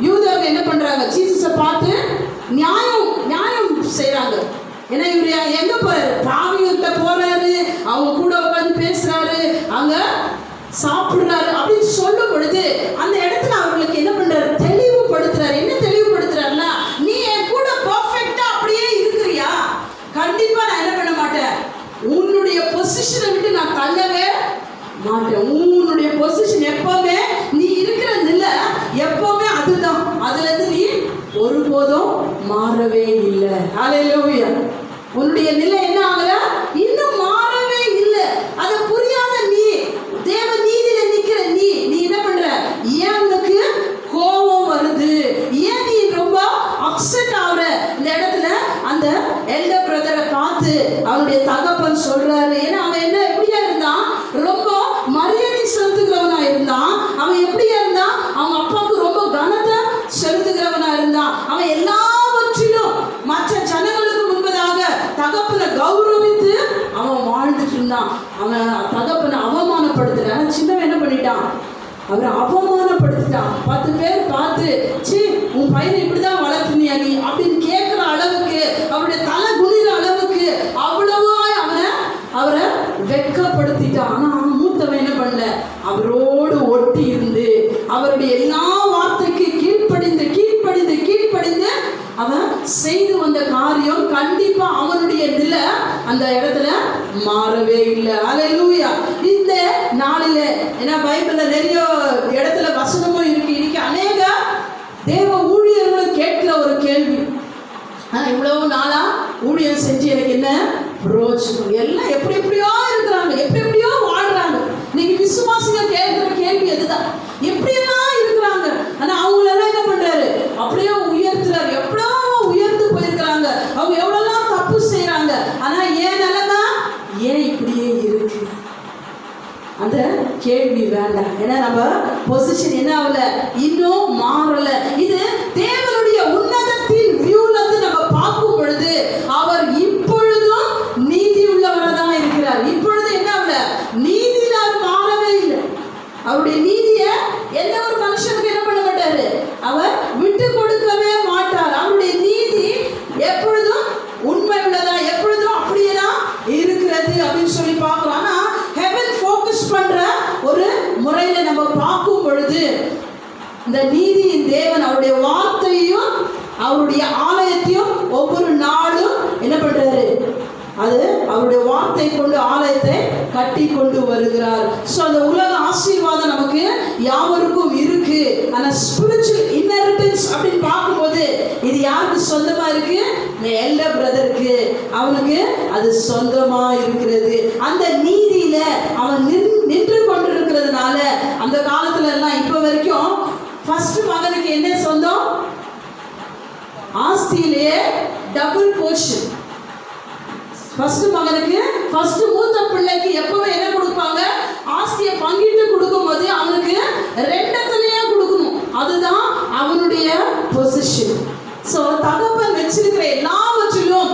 யூதர்கள் என்ன பண்றாங்க? ஜீசஸை பார்த்து நியாயம் செய்யறாங்க. ஏன்னா இவர் எங்க போறாரு? பாவிகிட்ட போறாரு, அவங்க கூட உட்காந்து பேசுறாரு, அங்க சாப்பிடுறாரு அப்படின்னு சொல்லும் பொழுது அந்த இடத்துல அவர்களுக்கு என்ன பண்றாரு? தெளிவுபடுத்துறாரு. என்ன தெளிவுபடுத்துறாருன்னா, நீ என் கூட பர்ஃபெக்ட்டா அப்படியே இருக்கிறியா? கண்டிப்பா நான் என்ன பண்ண மாட்டேன், உன்னுடைய பொசிஷனை விட்டு நான் தள்ளவே மாட்டேன். உன்னுடைய பொசிஷன் எப்பவுமே நீ இருக்கிற நிலை எப்பவுமே அதுதான், அதுல இருந்து நீ ஒருபோதும் மாறவே இல்லை. ஹல்லேலூயா. உன்னுடைய நிலை என்ன ஆகல? இன்னும் மாறவே இல்லை. அதை புரியாத நீ தேவ நீதியில நிக்கிற நீ என்ன பண்ற? ஏன் உனக்கு கோபம் சொன்னான். அவன் தகப்பனை அவமானப்படுத்தினான். சின்னவன் என்ன பண்ணிட்டான்? அவரை அவமானப்படுத்திட்டான். 10 பேர் பார்த்து, சி உன் பையனை இப்படிதான் வளர்த்துனியா நீ அப்படின்னு கேட்குற அளவுக்கு, அவருடைய தலை குனிற அளவுக்கு அவ்வளவா அவரை வெட்கப்படுத்திட்டான். ஆனா அவன் மூத்தவன் என்ன பண்ணல? அவரோடு ஒட்டி இருந்து அவருடைய எல்லா வார்த்தைக்கு கீழ்ப்படிந்து கீழ்ப்படிந்து கீழ்ப்படிந்து அவன் செய்து வந்த காரியம் கண்டிப்பா அவனுடைய நிலை அந்த இடத்துல மாறவே இல்லை. அல்லேலூயா. இந்த நாளில ஏன்னா பைபிள்ல நிறைய இடத்துல வசனமும் இருக்கு. இன்னைக்கு அநேக தேவ ஊழியர்களும் கேட்கிற ஒரு கேள்வி, இவ்வளவு நாளா ஊழியம் செஞ்சு எனக்கு என்ன பிரயோஜனம்? எல்லாம் எப்படி எப்படியோ இருக்கிறாங்க, எப்படி எப்படியோ வாழ்றாங்க. இன்னைக்கு விசுவாசிங்க கேட்கிற கேள்வி அதுதான், எப்படியெல்லாம் இருக்கிறாங்க. ஆனா அவங்களெல்லாம் என்ன பண்றாரு? அப்படியே உயர்த்துறாரு. எவ்வளோ உயர்ந்து போயிருக்கிறாங்க, அவங்க எவ்வளோலாம் தப்பு செய்யறாங்க. ஆனா ஏன் நிலைமை ஏன் இப்படியே இருக்கு? அந்த கேள்வி வேண்டாம். ஏன்னா நம்ம பொசிஷன் என்ன ஆகல, இன்னும் மாறல. இது தேவனுடைய உன்னதத்தின் வியூல இருந்து நம்ம பார்க்கும் பொழுது அவர் இப்பொழுதும் நீதி உள்ளவராக இருக்கிறார். இப்பொழுது என்ன ஆகல, நீதியில அவர் மாறவே இல்லை. அவருடைய நீதியை எந்த ஒரு மனுஷனுக்கு என்ன பண்ண மாட்டாரு, அவர் விட்டு கொடுக்கவே மாட்டார். அவருடைய நீதி எப்பொழுதும் உண்மை உள்ளதா, எப்பொழுதும் அப்படியேதான் இருக்கிறது அப்படின்னு சொல்லி பார்க்கிறோம். ஆனா ஹெவன் ஃபோக்கஸ் பண்ற ஒரு முறையில நம்ம பார்க்கும் பொழுது இந்த நீதியின் தேவன் அவருடைய வார்த்தையும் அவருடைய ஆலயத்தையும் ஒவ்வொரு நாளும் என்ன பண்றாரு? அது அவருடைய வார்த்தை கொண்டு ஆலயத்தை கட்டி கொண்டு வருகிறார். ஸோ அந்த உலக ஆசீர்வாதம் நமக்கு யாவருக்கும் இருக்கு. ஆனால் ஸ்பிரிச்சுவல் இன்ஹெரிட்டன்ஸ் அப்படின்னு பார்க்கும்போது இது யாருக்கு சொந்தமா இருக்கு? இந்த எல்டர் பிரதருக்கு, அவனுக்கு அது சொந்தமா இருக்கிறது. அந்த நீதியில அவன் நின்று கொண்டிருக்கிறதுனால அந்த காலத்துல எல்லாம் இப்ப வரைக்கும் ஃபர்ஸ்ட் மகனுக்கு என்ன சொந்தம்? ஆஸ்தியிலேயே டபுள் போர்ஷன். ஃபர்ஸ்ட் மகனுக்கு, ஃபர்ஸ்ட் மூத்த பிள்ளைக்கு எப்பவுமே என்ன கொடுப்பாங்க? ஆஸ்தியை பங்கிட்டு கொடுக்கும் போது அவனுக்கு 2 கொடுக்கணும். அதுதான் அவனுடைய பொசிஷன். ஸோ தகப்பன் வச்சிருக்கிற எல்லாவற்றிலும்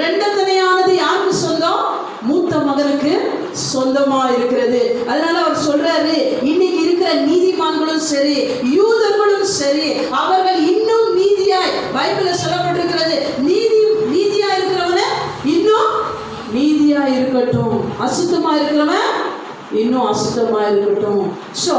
2 யாருக்கு சொந்தம்? மூத்த மகனுக்கு சொந்தமா இருக்கிறது. அதனால அவர் சொல்றாரு, இன்னைக்கு இருக்கிற நீதிமான்களும் சரி, யூதர்களும் சரி, அவர்கள் இன்னும் நீதியாய், பைபிள்ல சொல்லப்பட்டிருக்கிறது, நீதியா இருக்கிறவன இன்னும் நீதியா இருக்கட்டும், அசுத்தமா இருக்கிறவன் இன்னும் அசுத்தமா இருக்கட்டும். ஸோ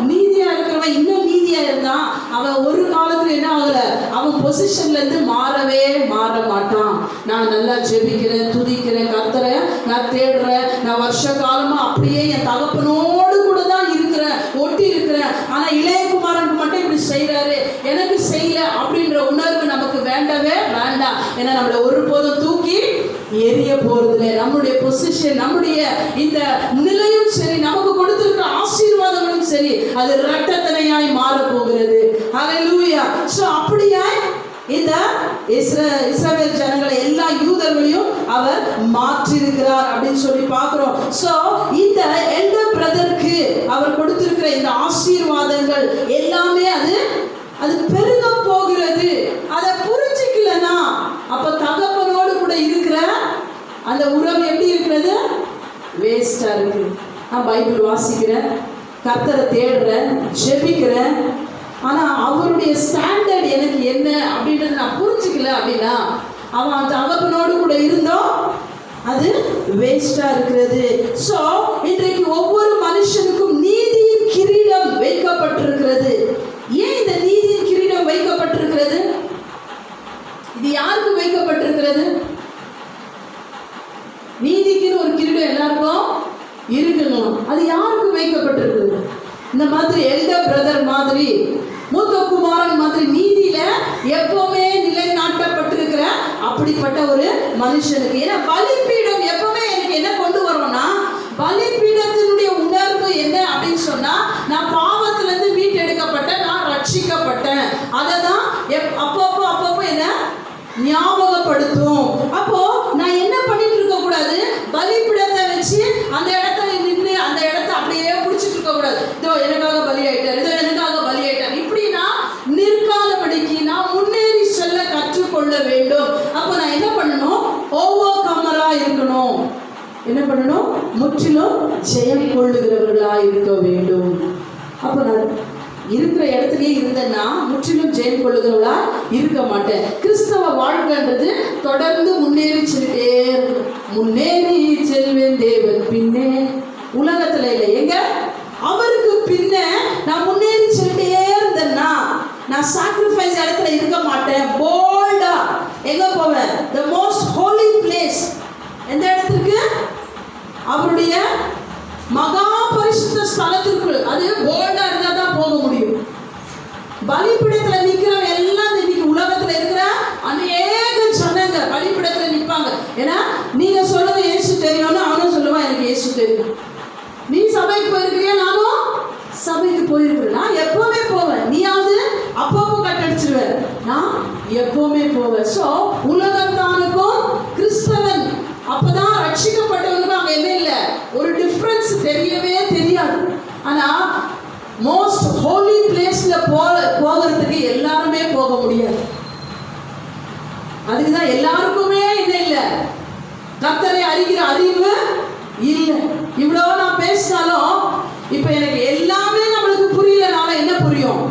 நீதியா இருக்கிறவன் இன்னும் நீதியா இருந்தான், அவன் ஒரு காலத்துல என்ன ஆகல, அவன் பொசிஷன்ல இருந்து மாறவே மாற மாட்டான். நான் நல்லா ஜெபிக்கிறேன், துதிக்கிறேன், கர்த்தரை நான் தேடுறேன், நான் வருஷ காலமா அப்படியே என் தகப்பனோடு கூட தான் இருக்கிறேன், ஒட்டி இருக்கிறேன். ஆனா இளையகுமாரனுக்கு மட்டும் இப்படி செய்யறாரு, எனக்கு செய்யல அப்படின்ற உணர்வு நமக்கு வேண்டவே வேண்டாம். ஏன்னா நம்மளை ஒருபோதும் தூக்கி எரிய போறதுல நம்முடைய பொசிஷன், நம்முடைய இந்த நிலையும் சரி, நமக்கு கொடுத்திருக்கிற ஆசீர்வாதங்களும் சரி, அது இரட்டத்தனையாய் மாற போகிறது. ஹல்லேலூயா. சோ அப்படியாய் இந்த இஸ்ரவேல் ஜனங்களை, எல்லா யூதர்களையும் அவர் மாற்றி இருக்கிறார் அப்படின்னு சொல்லி பார்க்கிறோம். சோ இந்த எல்டர் பிரதருக்கு அவர் கொடுத்திருக்கிற இந்த ஆசீர்வாதங்கள் எல்லாமே அது பெருக போகிறது. அதை புரிஞ்சுக்கலனா அப்ப தகப்பனோடு கூட இருக்கிற அந்த உறவு எப்படி இருக்கிறது? வேஸ்டா இருக்கு. நான் பைபிள் வாசிக்கிறேன், கர்த்தரை தேடுறேன், ஜெபிக்கிறேன், ஆனா அவருடைய ஸ்டாண்டர்ட் எனக்கு என்ன அப்படின்றது நான் புரிஞ்சுக்கல அப்படின்னா அவன் தகப்பனோடு கூட இருந்தோம், அது வேஸ்டா இருக்கிறது. சோ இன்றைக்கு ஒவ்வொரு மனுஷனுக்கும் நீதியின் கிரீடம் வைக்கப்பட்டிருக்கிறது. ஏன் இந்த நீதியின் கிரீடம் வைக்கப்பட்டிருக்கிறது? இது யாருக்கு வைக்கப்பட்டிருக்கிறது? நீதிக்குன்னு ஒரு கிரீடம் எல்லாருக்கும் இருக்கணும். அது யாருக்கு வைக்கப்பட்டிருக்கிறது? இந்த மாதிரி எல்டர் பிரதர் மாதிரி, மூத்த குமாரன் மாதிரி நீதியில எப்பவுமே நிலைநாட்டப்பட்டிருக்கிற அப்படிப்பட்ட ஒரு மனுஷனுக்கு. ஏன்னா பலிபீடம் எப்பவுமே எனக்கு என்ன கொண்டு வரும்னா, பலிபீடத்தினுடைய உணர்வு என்ன அப்படின்னு சொன்னா, நான் பாவத்துல இருந்து மீட்டெடுக்கப்பட்டேன், நான் ரட்சிக்கப்பட்டேன். அதை தான் அப்பப்போ என்ன ஞாபகப்படுத்தும். அப்போ நான் என்ன பண்ணிட்டு இருக்க கூடாது? பலிபீடத்தை வச்சு அந்த இடத்துல நின்று அந்த இடத்த அப்படியே பிடிச்சிட்டு இருக்க கூடாது. இதோ எனக்காக பலி ஆயிட்டார், இதோ எனக்காக பலி ஆயிட்டார், இப்படி நான் நிற்காதபடிக்கு நான் முன்னேறி செல்ல கற்றுக்கொள்ள வேண்டும். அப்போ நான் என்ன பண்ணணும்? ஓவர் கமரா இருக்கணும். என்ன பண்ணணும்? முற்றிலும் ஜெயம் கொள்ளுகிறவர்களாய் இருக்க வேண்டும். அப்போ நான் இருக்கிற இடத்துலயே இருந்தேன்னா முற்றிலும் ஜெயம் கொள்ளுகிறவளா இருக்க மாட்டேன். கிறிஸ்தவ வாழ்க்கைன்றது தொடர்ந்து முன்னேறி செல்லிட்டே இருக்கும். முன்னேறி செல்வேன் தேவன் பின்னே. உலகத்துல இல்லை, எங்க அவருக்கு பின்ன நான் முன்னேறி செல்லிட்டே இருந்தேன்னா நான் சாக்ரிஃபைஸ் இடத்துல இருக்க மாட்டேன். போல்டா எங்க போவேன்? the most holy place. எந்த இடத்துக்கு? அவருடைய மகா பரிசுத்த ஸ்தலத்திற்குள். அது போல்டா இருந்தா தான் போக முடியும். பலிபீடத்துல நிக்கிறவங்க எல்லாம் இன்னைக்கு உலகத்துல இருக்கிற அநேக ஜனங்க பலிபீடத்துல நிற்பாங்க. ஏன்னா நீங்க சொல்லுங்க இயேசு தெரியும்னு அவனும் சொல்லுவான் எனக்கு இயேசு தெரியும். நீ சபைக்கு போயிருக்கிறியா? நானும் சபைக்கு போயிருக்கிறேன். நான் எப்பவுமே போவேன். நீயாவது அப்பப்போ கட்டடிச்சிருவேன், நான் எப்பவுமே போவேன். ஸோ உலகத்தானுக்கும் கிறிஸ்தவன் அப்பதான் ரட்சிக்கப்பட்டவனுக்கும் அங்கே என்ன இல்லை, ஒரு டிஃப்ரென்ஸ் தெரியவே தெரியாது. ஆனால் மோஸ்ட் ஹோலி பிளேஸ்ல போகிறதுக்கு எல்லாருமே போக முடியாது. அதுக்கு தான் எல்லாருக்குமே என்ன இல்லை, கர்த்தரை அறிகிற அறிவு இல்லை. இவ்வளோ நான் பேசினாலும் இப்போ எனக்கு எல்லாமே நம்மளுக்கு புரியலனால என்ன புரியும்?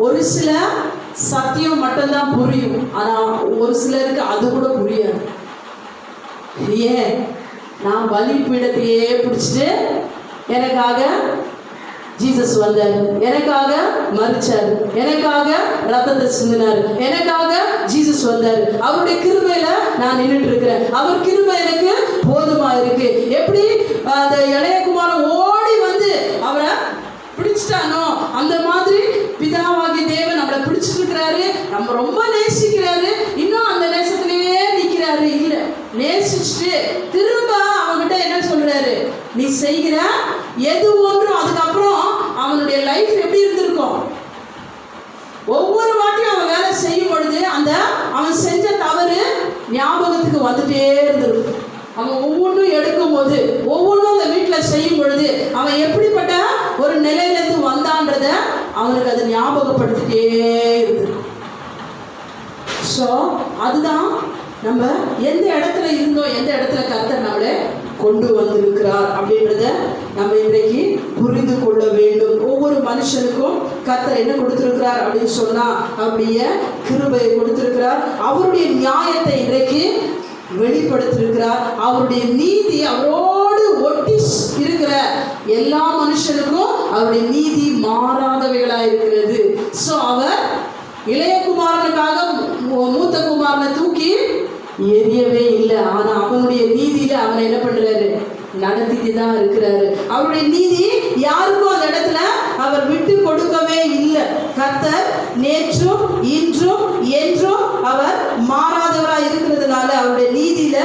ஒரு சில சத்தியம் மட்டும்தான் புரியும். ஆனால் ஒரு சிலருக்கு அது கூட புரியாது. ஏன்? நான் பலிபீடத்தையே பிடிச்சிட்டு எனக்காக ஜீசஸ் வந்தார், எனக்காக மரிச்சார், எனக்காக ரத்தத்தை சிந்தினார், எனக்காக ஜீசஸ் வந்தார். அவருடைய கிருபையில நான் நின்றுட்டு இருக்கிறேன். அவர் கிருபை எனக்கு போதுமா இருக்கு. எப்படி அந்த இளையகுமாரன் ஓடி வந்து அவரை பிடிச்சிட்டானோ அந்த மாதிரி பிதாவாகிய தேவன் நம்மளை பிடிச்சிட்டு இருக்கிறாரு. நம்ம ரொம்ப நேசிக்கிறாரு. இன்னும் அந்த நேசத்திலேயே நிற்கிறாரு. இல்லை, நேசிச்சுட்டு திரும்ப அவன்கிட்ட என்ன சொல்றாரு? நீ செய்கிற எது ஒன்றும். அதுக்கப்புறம் அவனுடைய லைஃப் எப்படி இருந்திருக்கும்? ஒவ்வொரு வாட்டியும் அவன் வேலை செய்யும் பொழுது அந்த அவன் செஞ்ச தவறு ஞாபகத்துக்கு வந்துட்டே இருந்திருக்கும். அவன் ஒவ்வொன்றும் எடுக்கும் போது, ஒவ்வொன்றும் அந்த வீட்டில் செய்யும் பொழுது அவன் எப்படிப்பட்ட ஒரு நிலையிலேருந்து வந்தான்றத அவனுக்கு அது ஞாபகப்படுத்திட்டே இருந்தது. ஸோ அதுதான் நம்ம எந்த இடத்துல இருந்தோம், எந்த இடத்துல கர்த்தர் நம்மளை கொண்டு வந்திருக்கிறார் அப்படின்றத நம்ம இன்றைக்கு புரிந்து கொள்ள வேண்டும். ஒவ்வொரு மனுஷனுக்கும் கர்த்தர் என்ன கொடுத்திருக்கிறார் அப்படின்னு சொன்னா அவருடைய கிருபையை கொடுத்திருக்கிறார். அவருடைய நியாயத்தை இன்றைக்கு வெளிப்படுத்திருக்கிறார். அவருடைய நீதி அவரோடு ஒட்டி இருக்கிற எல்லா மனுஷனுக்கும் அவருடைய நீதி மாறாதவைகளா இருக்கிறது. ஸோ அவர் இளையகுமாரனுக்காக மூத்த குமாரனை தூக்கி எரியவே இல்லை. ஆனா அவனுடைய நீதியில அவனை என்ன பண்றாரு? நடத்திட்டு தான் இருக்கிறாரு. அவருடைய நீதி யாருக்கும் அந்த இடத்துல அவர் விட்டு கொடுக்கவே இல்லை. கர்த்தர் நேற்றும் இன்றும் என்றும் அவர் மாறாதவராய் இருக்கிறதுனால அவருடைய நீதியில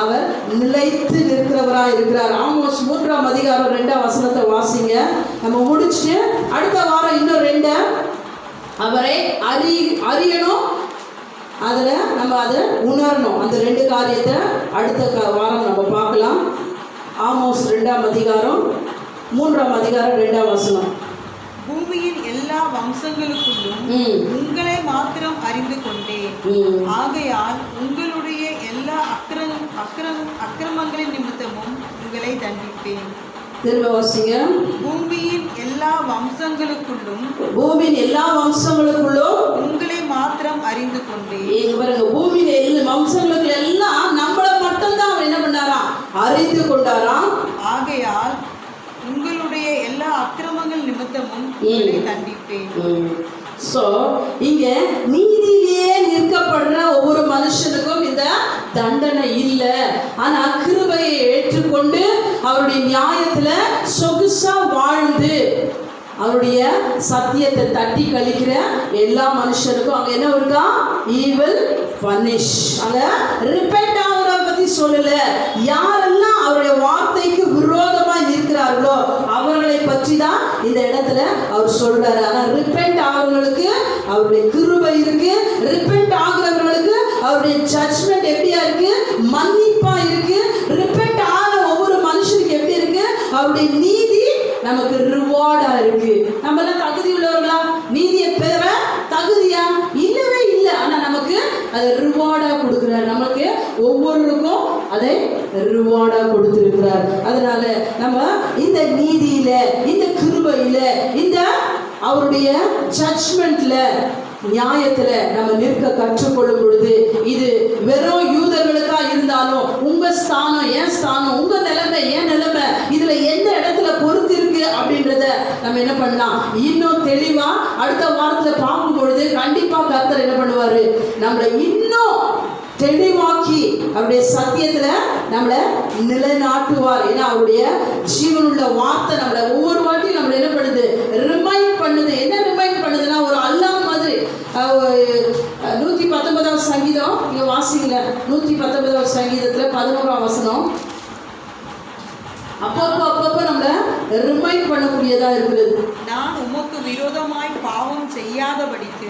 அவர் நிலைத்து நிற்கிறவராய் இருக்கிறார். ஆமோஸ் 3ஆம் அதிகாரம் 2ஆம் வசனத்தை வாசிங்க. நம்ம முடிச்சுட்டு அடுத்த வாரம் இன்னும் 2 அவரை அறியணும், அதில் நம்ம அதை உணரணும். அந்த 2 காரியத்தை அடுத்த வாரம் நம்ம பார்க்கலாம். ஆமோஸ் 2ஆம் அதிகாரம் 3ஆம் அதிகாரம் 2ஆம் வசனம்.
பூமியின் எல்லா வம்சங்களுக்குள்ளும் உங்களை மாத்திரம் அறிந்து கொண்டேன். ஆகையால் உங்களுடைய எல்லா அக்கிரமங்களின் நிமித்தமும் உங்களை தண்டிப்பேன்.
திரும்ப வாசிங்க.
பூமியின் எல்லா வம்சங்களுக்குள்ளும் உங்களை மாத்திரம் அறிந்து கொண்டேன்.
பாருங்க, பூமியில வம்சங்களுக்கு எல்லாம் நம்மளை மட்டும்தான் அவர் என்ன பண்ணாராம்? அறிந்து கொண்டாராம்.
ஆகையால் உங்களுடைய எல்லா அக்கிரமங்கள் நிமித்தமும் உங்களை தண்டிப்பேன்.
ஸோ இங்க நீதியிலே நிற்கப்படுற ஒவ்வொரு மனுஷனுக்கும் இந்த தண்டனை இல்லை. ஆனா கிருபையை ஏற்றுக்கொண்டு அவருடைய நியாயத்துல சொகுசா வாழ்ந்து அவருடைய சத்தியத்தை தட்டி கழிக்கிற எல்லா மனுஷனுக்கும் அங்க என்ன இருக்கா? Evil punish. அங்க ரிப்பெண்ட் ஆகுறத பத்தி சொல்லல. யாரெல்லாம் அவருடைய வார்த்தைக்கு விரோதமாய் நிற்கிறார்களோ அவர்களை பற்றி தான் இந்த இடத்துல அவர் சொல்றாரு. ஆனா ரிப்பெண்ட் ஆகுறவங்களுக்கு அவருடைய கிருபை இருக்கு. ரிப்பெண்ட் ஆகுறவங்களுக்கு அவருடைய ஜட்ஜ்மெண்ட் எப்படியா இருக்கு? மன்னிப்பா இருக்கு. ரிப்பெண்ட் ஆன ஒவ்வொரு மனுஷனுக்கு எப்படி இருக்கு? அவருடைய நீதி நமக்கு ரிவார்டா இருக்கு. நம்ம எல்லாம் தகுதி உள்ளவர்களா? நீதியை பெற தகுதியா? இல்லவே இல்லை. ஆனா நமக்கு அது ரிவார்டா கொடுக்குறாரு. நமக்கு ஒவ்வொருக்கும் அதை ரிவார்டா கொடுத்திருக்கிறார். அதனால நம்ம இந்த நீதியில, இந்த கிருபையில, இந்த அவருடைய ஜட்ஜ்மெண்ட்ல, நியாயத்துல நம்ம நிற்க கற்றுக்கொள்ளும் பொழுது, இது வெறும் யூதர்களுக்கா இருந்தாலும் உங்க ஸ்தானம் என் ஸ்தானம், உங்க நிலைமை என் நிலைமை, இதுல எந்த இடத்துல பொறுத்து இருக்கு அப்படின்றத நம்ம என்ன பண்ணலாம், இன்னும் தெளிவா அடுத்த வாரத்துல பார்க்கும் பொழுது கண்டிப்பா கர்த்தர் என்ன பண்ணுவாரு, நம்மளை இன்னும் தெளிவாக்கி அவருடைய சத்தியத்துல நம்மளை நிலைநாட்டுவார். ஏன்னா அவருடைய ஜீவனுள்ள வார்த்தை நம்மளை ஒவ்வொரு வாட்டியும் நம்மளை என்ன பண்ணுது, ரிமைண்ட் பண்ணுது. என்ன ரிமைண்ட் பண்ணுதுன்னா, ஒரு அல்லாம் மாதிரி. 119 சங்கீதம் இங்க வாசிங்க. 119 சங்கீதத்துல 11 வசனம் அப்பப்போ நம்மள ரிமைண்ட் பண்ணக்கூடியதா இருக்கிறது.
நான் உமக்கு விரோதமாய் பாவம் செய்யாதபடிக்கு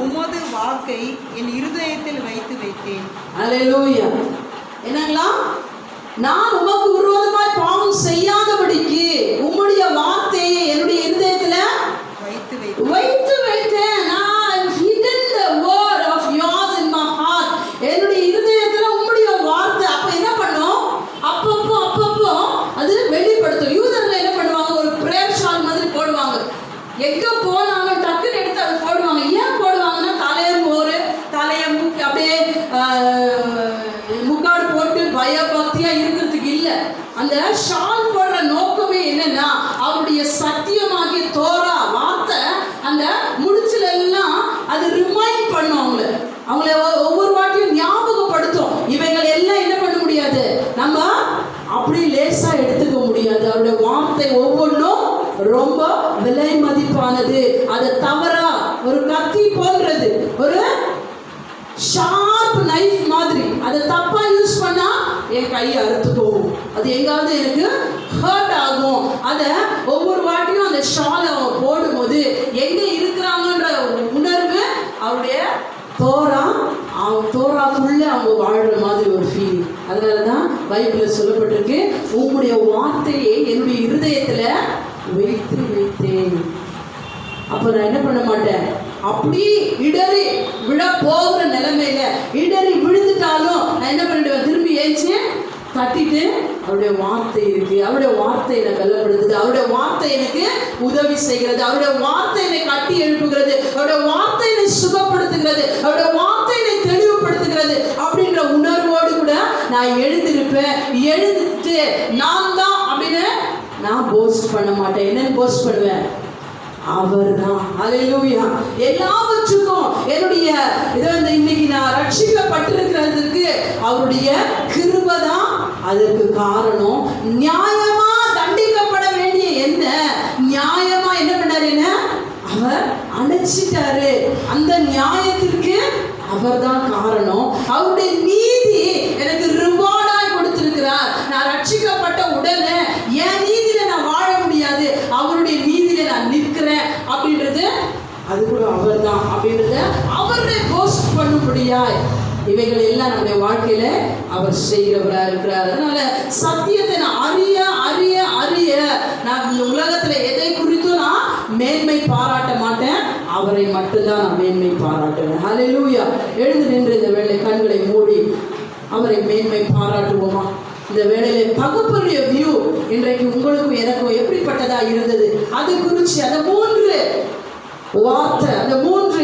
உமது வாக்கை என் இருதயத்தில் வைத்து வைத்தேன்.
அல்லேலூயா. என்னங்களா, நான் உமக்கு விரோதமாய் பாவம் செய்யாதபடிக்கு உம்முடைய வார்த்தையை என்னுடைய இருதயத்துல வைத்து வைத்தேன். நான் hidden the word of yours in my heart. என்னுடைய இருதயத்துல உம்முடைய வார்த்தை. அப்ப என்ன பண்ணும், அப்பப்போ அது வெளிப்படுத்தும். யூதர்கள் என்ன பண்ணுவாங்க, ஒரு பிரேயர் ஷால் மாதிரி போடுவாங்க. எங்க போனாலும் டக்குன்னு எடுத்து அதை போடுவாங்க. ஏன் போடுவாங்கன்னா, தலைய மூக்கு அப்படியே முக்காடு போட்டு பயபக்தியா இருக்கிறதுக்கு இல்லை. அந்த ஷால் போடுற நோக்கமே என்னன்னா, அவருடைய சத்தியமாகிய தோரா வார்த்தை அந்த முடிச்சுல எல்லாம் அது ரிமைண்ட் பண்ணும். அவங்கள ஒவ்வொரு வாட்டியும் ஞாபகப்படுத்தும். இவைகள் எல்லாம் என்ன பண்ண முடியாது, நம்ம அப்படி லேசா எடுத்துக்க முடியாது. அவருடைய வார்த்தை ஒவ்வொன்றும் ரொம்ப விலை மதிப்பானது. அதை தவறா ஒரு கத்தி போன்றது, ஒரு ஷார்ப் நைஃப் மாதிரி. அதை தப்பா யூஸ் பண்ணா என் கையை அறுத்து போகும், அது எங்காவது எனக்கு ஹர்ட் ஆகும். அதை ஒவ்வொரு வாட்டியும் அந்த ஷாலை போடும்போது எங்க இருக்கிறாங்கன்ற உணர்வு, அவருடைய தோராக்குள்ள அவங்க வாழ்ற மாதிரி ஒரு ஃபீலிங். அதனாலதான் பைபிள்ல சொல்லப்பட்டிருக்கு, உங்களுடைய வார்த்தையை என்னுடைய இருதயத்துல வைத்து வைத்தேன். அப்ப நான் என்ன பண்ண மாட்டேன், அப்படி இடறி விழ போகிற நிலைமையில இடறி விழுந்துட்டாலும் நான் என்ன பண்ணிடுவேன், திரும்பி ஏச்சு தட்டிட்டு அவருடைய வார்த்தை இருக்கு, அவருடைய வார்த்தை என்னை பலப்படுத்துது, அவருடைய வார்த்தை எனக்கு உதவி செய்கிறது, அவருடைய வார்த்தை என்னை கட்டி எழுப்புகிறது, அவருடைய வார்த்தை என்னை சுகப்படுத்துகிறது, அவருடைய வார்த்தை என்னை தெளிவுபடுத்துகிறது அப்படின்ற உணர்வோடு கூட நான் எழுந்திருப்பேன். எழுந்துட்டு நான் தான் அப்படின்னு நான் போஸ்ட் பண்ண மாட்டேன். என்னன்னு போஸ்ட் பண்ணுவேன், அவர்தான். அல்லேலூயா. எல்லாவற்றுக்கும் என்னுடைய இன்னைக்கு நான் ரட்சிக்கப்பட்டிருக்கிறதுக்கு அவருடைய கிருபை தான் அதற்கு காரணம். நியாயமா தண்டிக்கப்பட வேண்டிய என்ன நியாயமா என்ன பண்ணாரு, அவர் அணைச்சிட்டாரு. அந்த நியாயத்திற்கு அவர் தான் காரணம். அவருடைய நீதி எனக்கு ரிவார்டாய் கொடுத்திருக்கிறார். நான் ரட்சிக்கப்பட்ட உடனே என் நீதியில நான் வாழ முடியாது, அவருடைய நீதியில நான் நிற்கிறேன் அப்படின்றது அது கூட அவர் தான் அப்படின்றத அவரை போஸ்ட் பண்ணும்படியாய் இவைகள் எல்லாம் நம்முடைய வாழ்க்கையில அவர் செய்கிறவரா இருக்கிறார். அதனால சத்தியத்தை நான் அறிய அறிய அறிய நான் இந்த உலகத்துல எதை குறித்தும் நான் மேன்மை பாராட்ட மாட்டேன், அவரை மட்டும்தான் நான் மேன்மை பாராட்டுவேன். ஹல்லேலூயா. எழுந்து நின்று இந்த வேளை கண்களை மூடி அவரை மேன்மை பாராட்டுவோமா? இந்த வேளையில தகப்பனுடைய வியூ இன்றைக்கு உங்களுக்கும் எனக்கும் எப்படிப்பட்டதா இருந்தது, அது குறித்து அந்த 3 வார்த்தை, அந்த 3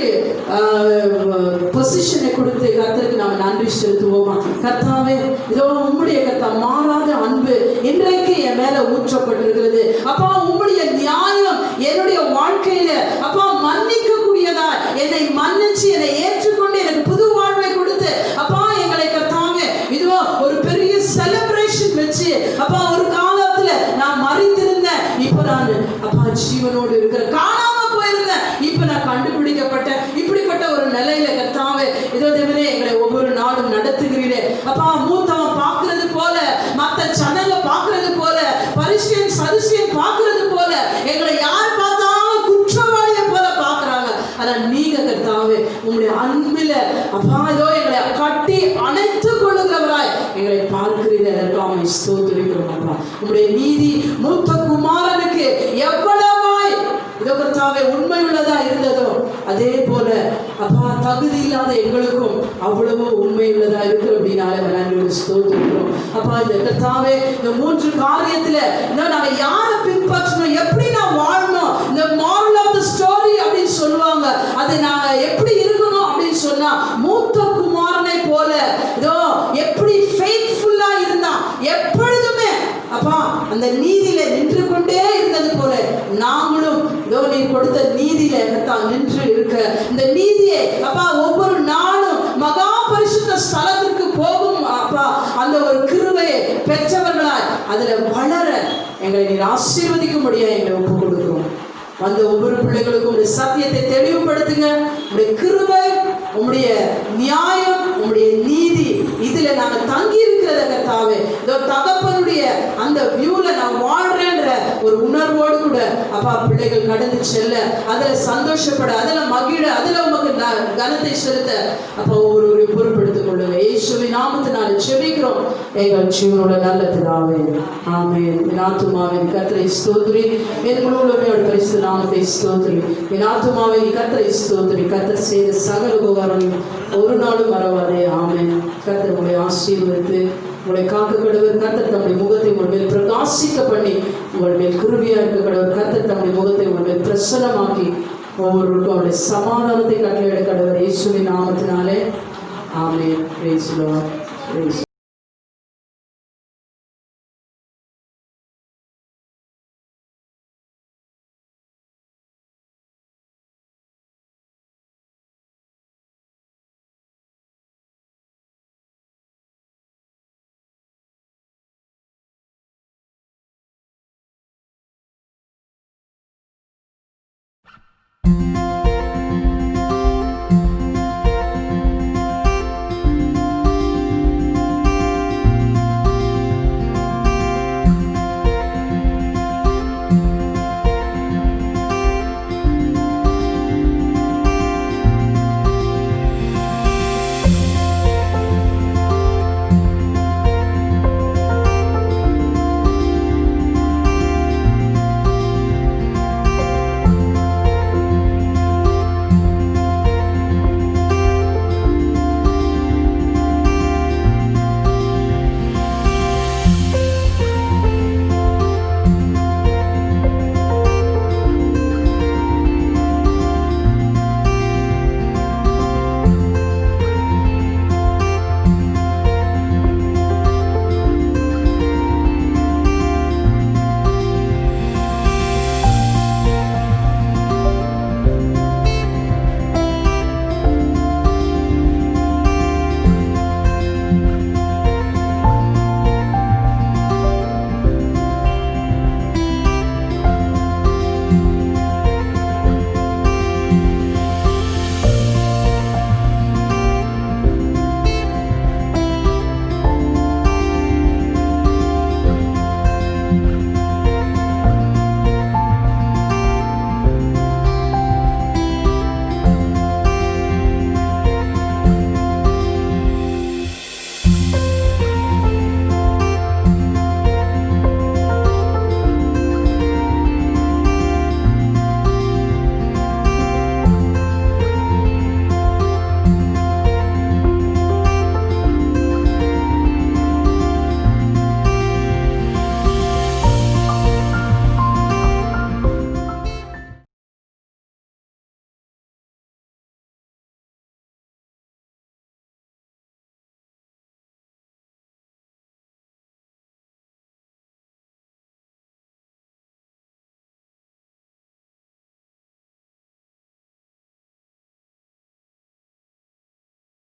பொசிஷனை கொடுத்து கர்த்தருக்கு நாம் நன்றி செலுத்துவோமா? கர்த்தாவே, இதோ உம்முடைய கர்த்தா மாறாத அன்பு இன்றைக்கு என் மேல ஊற்றப்பட்டிருக்கிறது. அப்பா, உம்முடைய நியாயம் என்னுடைய வாழ்க்கையில அப்பா மன்னிக்க கூடியதா, என்னை மன்னிச்சு என்னை ஏற்றுக்கொண்டு எனக்கு புது வாழ்வை கொடுத்து அப்பா எங்களை கர்த்தாவே இதுவோ ஒரு பெரிய செலிப்ரேஷன் வச்சு அப்பா ஒரு காலத்துல நான் மறித்திருந்தேன், இப்ப நான் அப்பா ஜீவனோடு இருக்கிற, காணாம போயிருந்தேன், இப்ப நான் கண்டுபிடிக்கப்பட்டேன். இப்படிப்பட்ட ஒரு நிலையில கர்த்தாவே இதோ தேவனே எங்களை ஒவ்வொரு நாளும் நடத்துகிறீரே அப்பா. மூத்தவன் பார்க்கிறது போல, மற்ற ஜனங்க பார்க்கிறது போல, பரிசேயன் சதுசேயன் பார்க்கிறது போல எங்களை யார் பார்த்தாலும் குற்றவாளியை போல பார்க்கறாங்க. ஆனா நீங்க கர்த்தாவே உங்களுடைய அன்பில அப்பா இதோ எங்களை கட்டி அணைத்துக் கொள்ளுகிறவராய் எங்களை பார்க்கிறீர்கள். அதற்காக ஸ்தோத்திரிக்கிறோம் அப்பா. உங்களுடைய நீதி மூத்த குமாரனுக்கு எவ்வளவாய் இதோ கர்த்தாவே உண்மை உள்ளதா இருந்ததோ அதே போல அப்பா தகுதி இல்லாத எங்களுக்கும் அவ்வளவு உண்மை உள்ளதா இருக்கு அப்படின்னாலே நாங்கள் ஸ்தோத்திரிக்கிறோம். அப்பா இந்த கர்த்தாவே இந்த 3 காரியத்துல நாங்க யாரை பின்பற்றணும், எப்படி நான் வாழணும், இந்த moral of the story அப்படின்னு சொல்லுவாங்க, அதை நாங்க எப்படி இருக்கணும் அப்படின்னு சொன்னா மூத்த குமாரனை போல இதோ எப்படி ஃபெய்த்ஃபுல்லா இருந்தான், எப்பொழுதுமே அப்பா அந்த நீதியில நின்று கொண்டே இருந்தது போல நாங்களும் இதோ நீர் கொடுத்த நீதியில நின்று இருக்க இந்த நீதியை அப்பா ஒவ்வொரு நாளும் மகா பரிசுத்த ஸ்தலத்திற்கு போகும் அப்பா அந்த ஒரு கிருபையை பெற்றவர்களாய் அதுல வளர எங்களை நீர் ஆசீர்வதிக்கும்படியா எங்களை ஒப்புக் கொடுக்கிறோம். வந்த ஒவ்வொரு பிள்ளைகளுக்கும் உங்களுடைய சத்தியத்தை தெளிவுபடுத்துங்க. உங்களுடைய கிருபை, உங்களுடைய நியாயம், உங்களுடைய நீதி இதுல நாங்க தங்கி இருக்கிறத கர்த்தாவே இதோ தகப்பனுடைய அந்த வியூல நான் வாழ்றேன்ற ஒரு உணர்வோடு கூட அப்பா பிள்ளைகள் கடந்து செல்ல, அதுல சந்தோஷப்பட, அதுல மகிழ, அதுல உமக்கு கனத்தை செலுத்த அப்பா ஒவ்வொருவரையும் பொறுப்பெடுத்துக் கொள்ளுங்க. இயேசுவின் நாமத்தினால ஜெபிக்கிறோம் எங்கள் ஜீவனோட நல்ல பிதாவே, ஆமென். என் ஆத்துமாவின் கர்த்தரை ஸ்தோத்திரி, என் முழுவதுமே பரிசுத்த நாமத்தை ஸ்தோத்திரி. என் ஆத்துமாவின் கர்த்தரை ஸ்தோத்திரி. கர்த்தர் செய்த சகல உபகாரங்களும் ஒரு நாளும் மறவாதே. ஆமென். கர்த்தர் உங்களை ஆசீர்வதித்து உங்களை காக்க கடவுள். கர்த்தர் தம்முடைய முகத்தை உங்கள் மேல் பிரகாசிக்க பண்ணி உங்கள் மேல் கிருபையா இருக்க கடவுள். கர்த்தர் தம்முடைய முகத்தை உங்கள் மேல் பிரசன்னமாக்கி ஒவ்வொருவருக்கும் அவருடைய சமாதானத்தை கட்டளையிட கடவுள். இயேசுவின் நாமத்தினாலே ஆமென். Praise the Lord.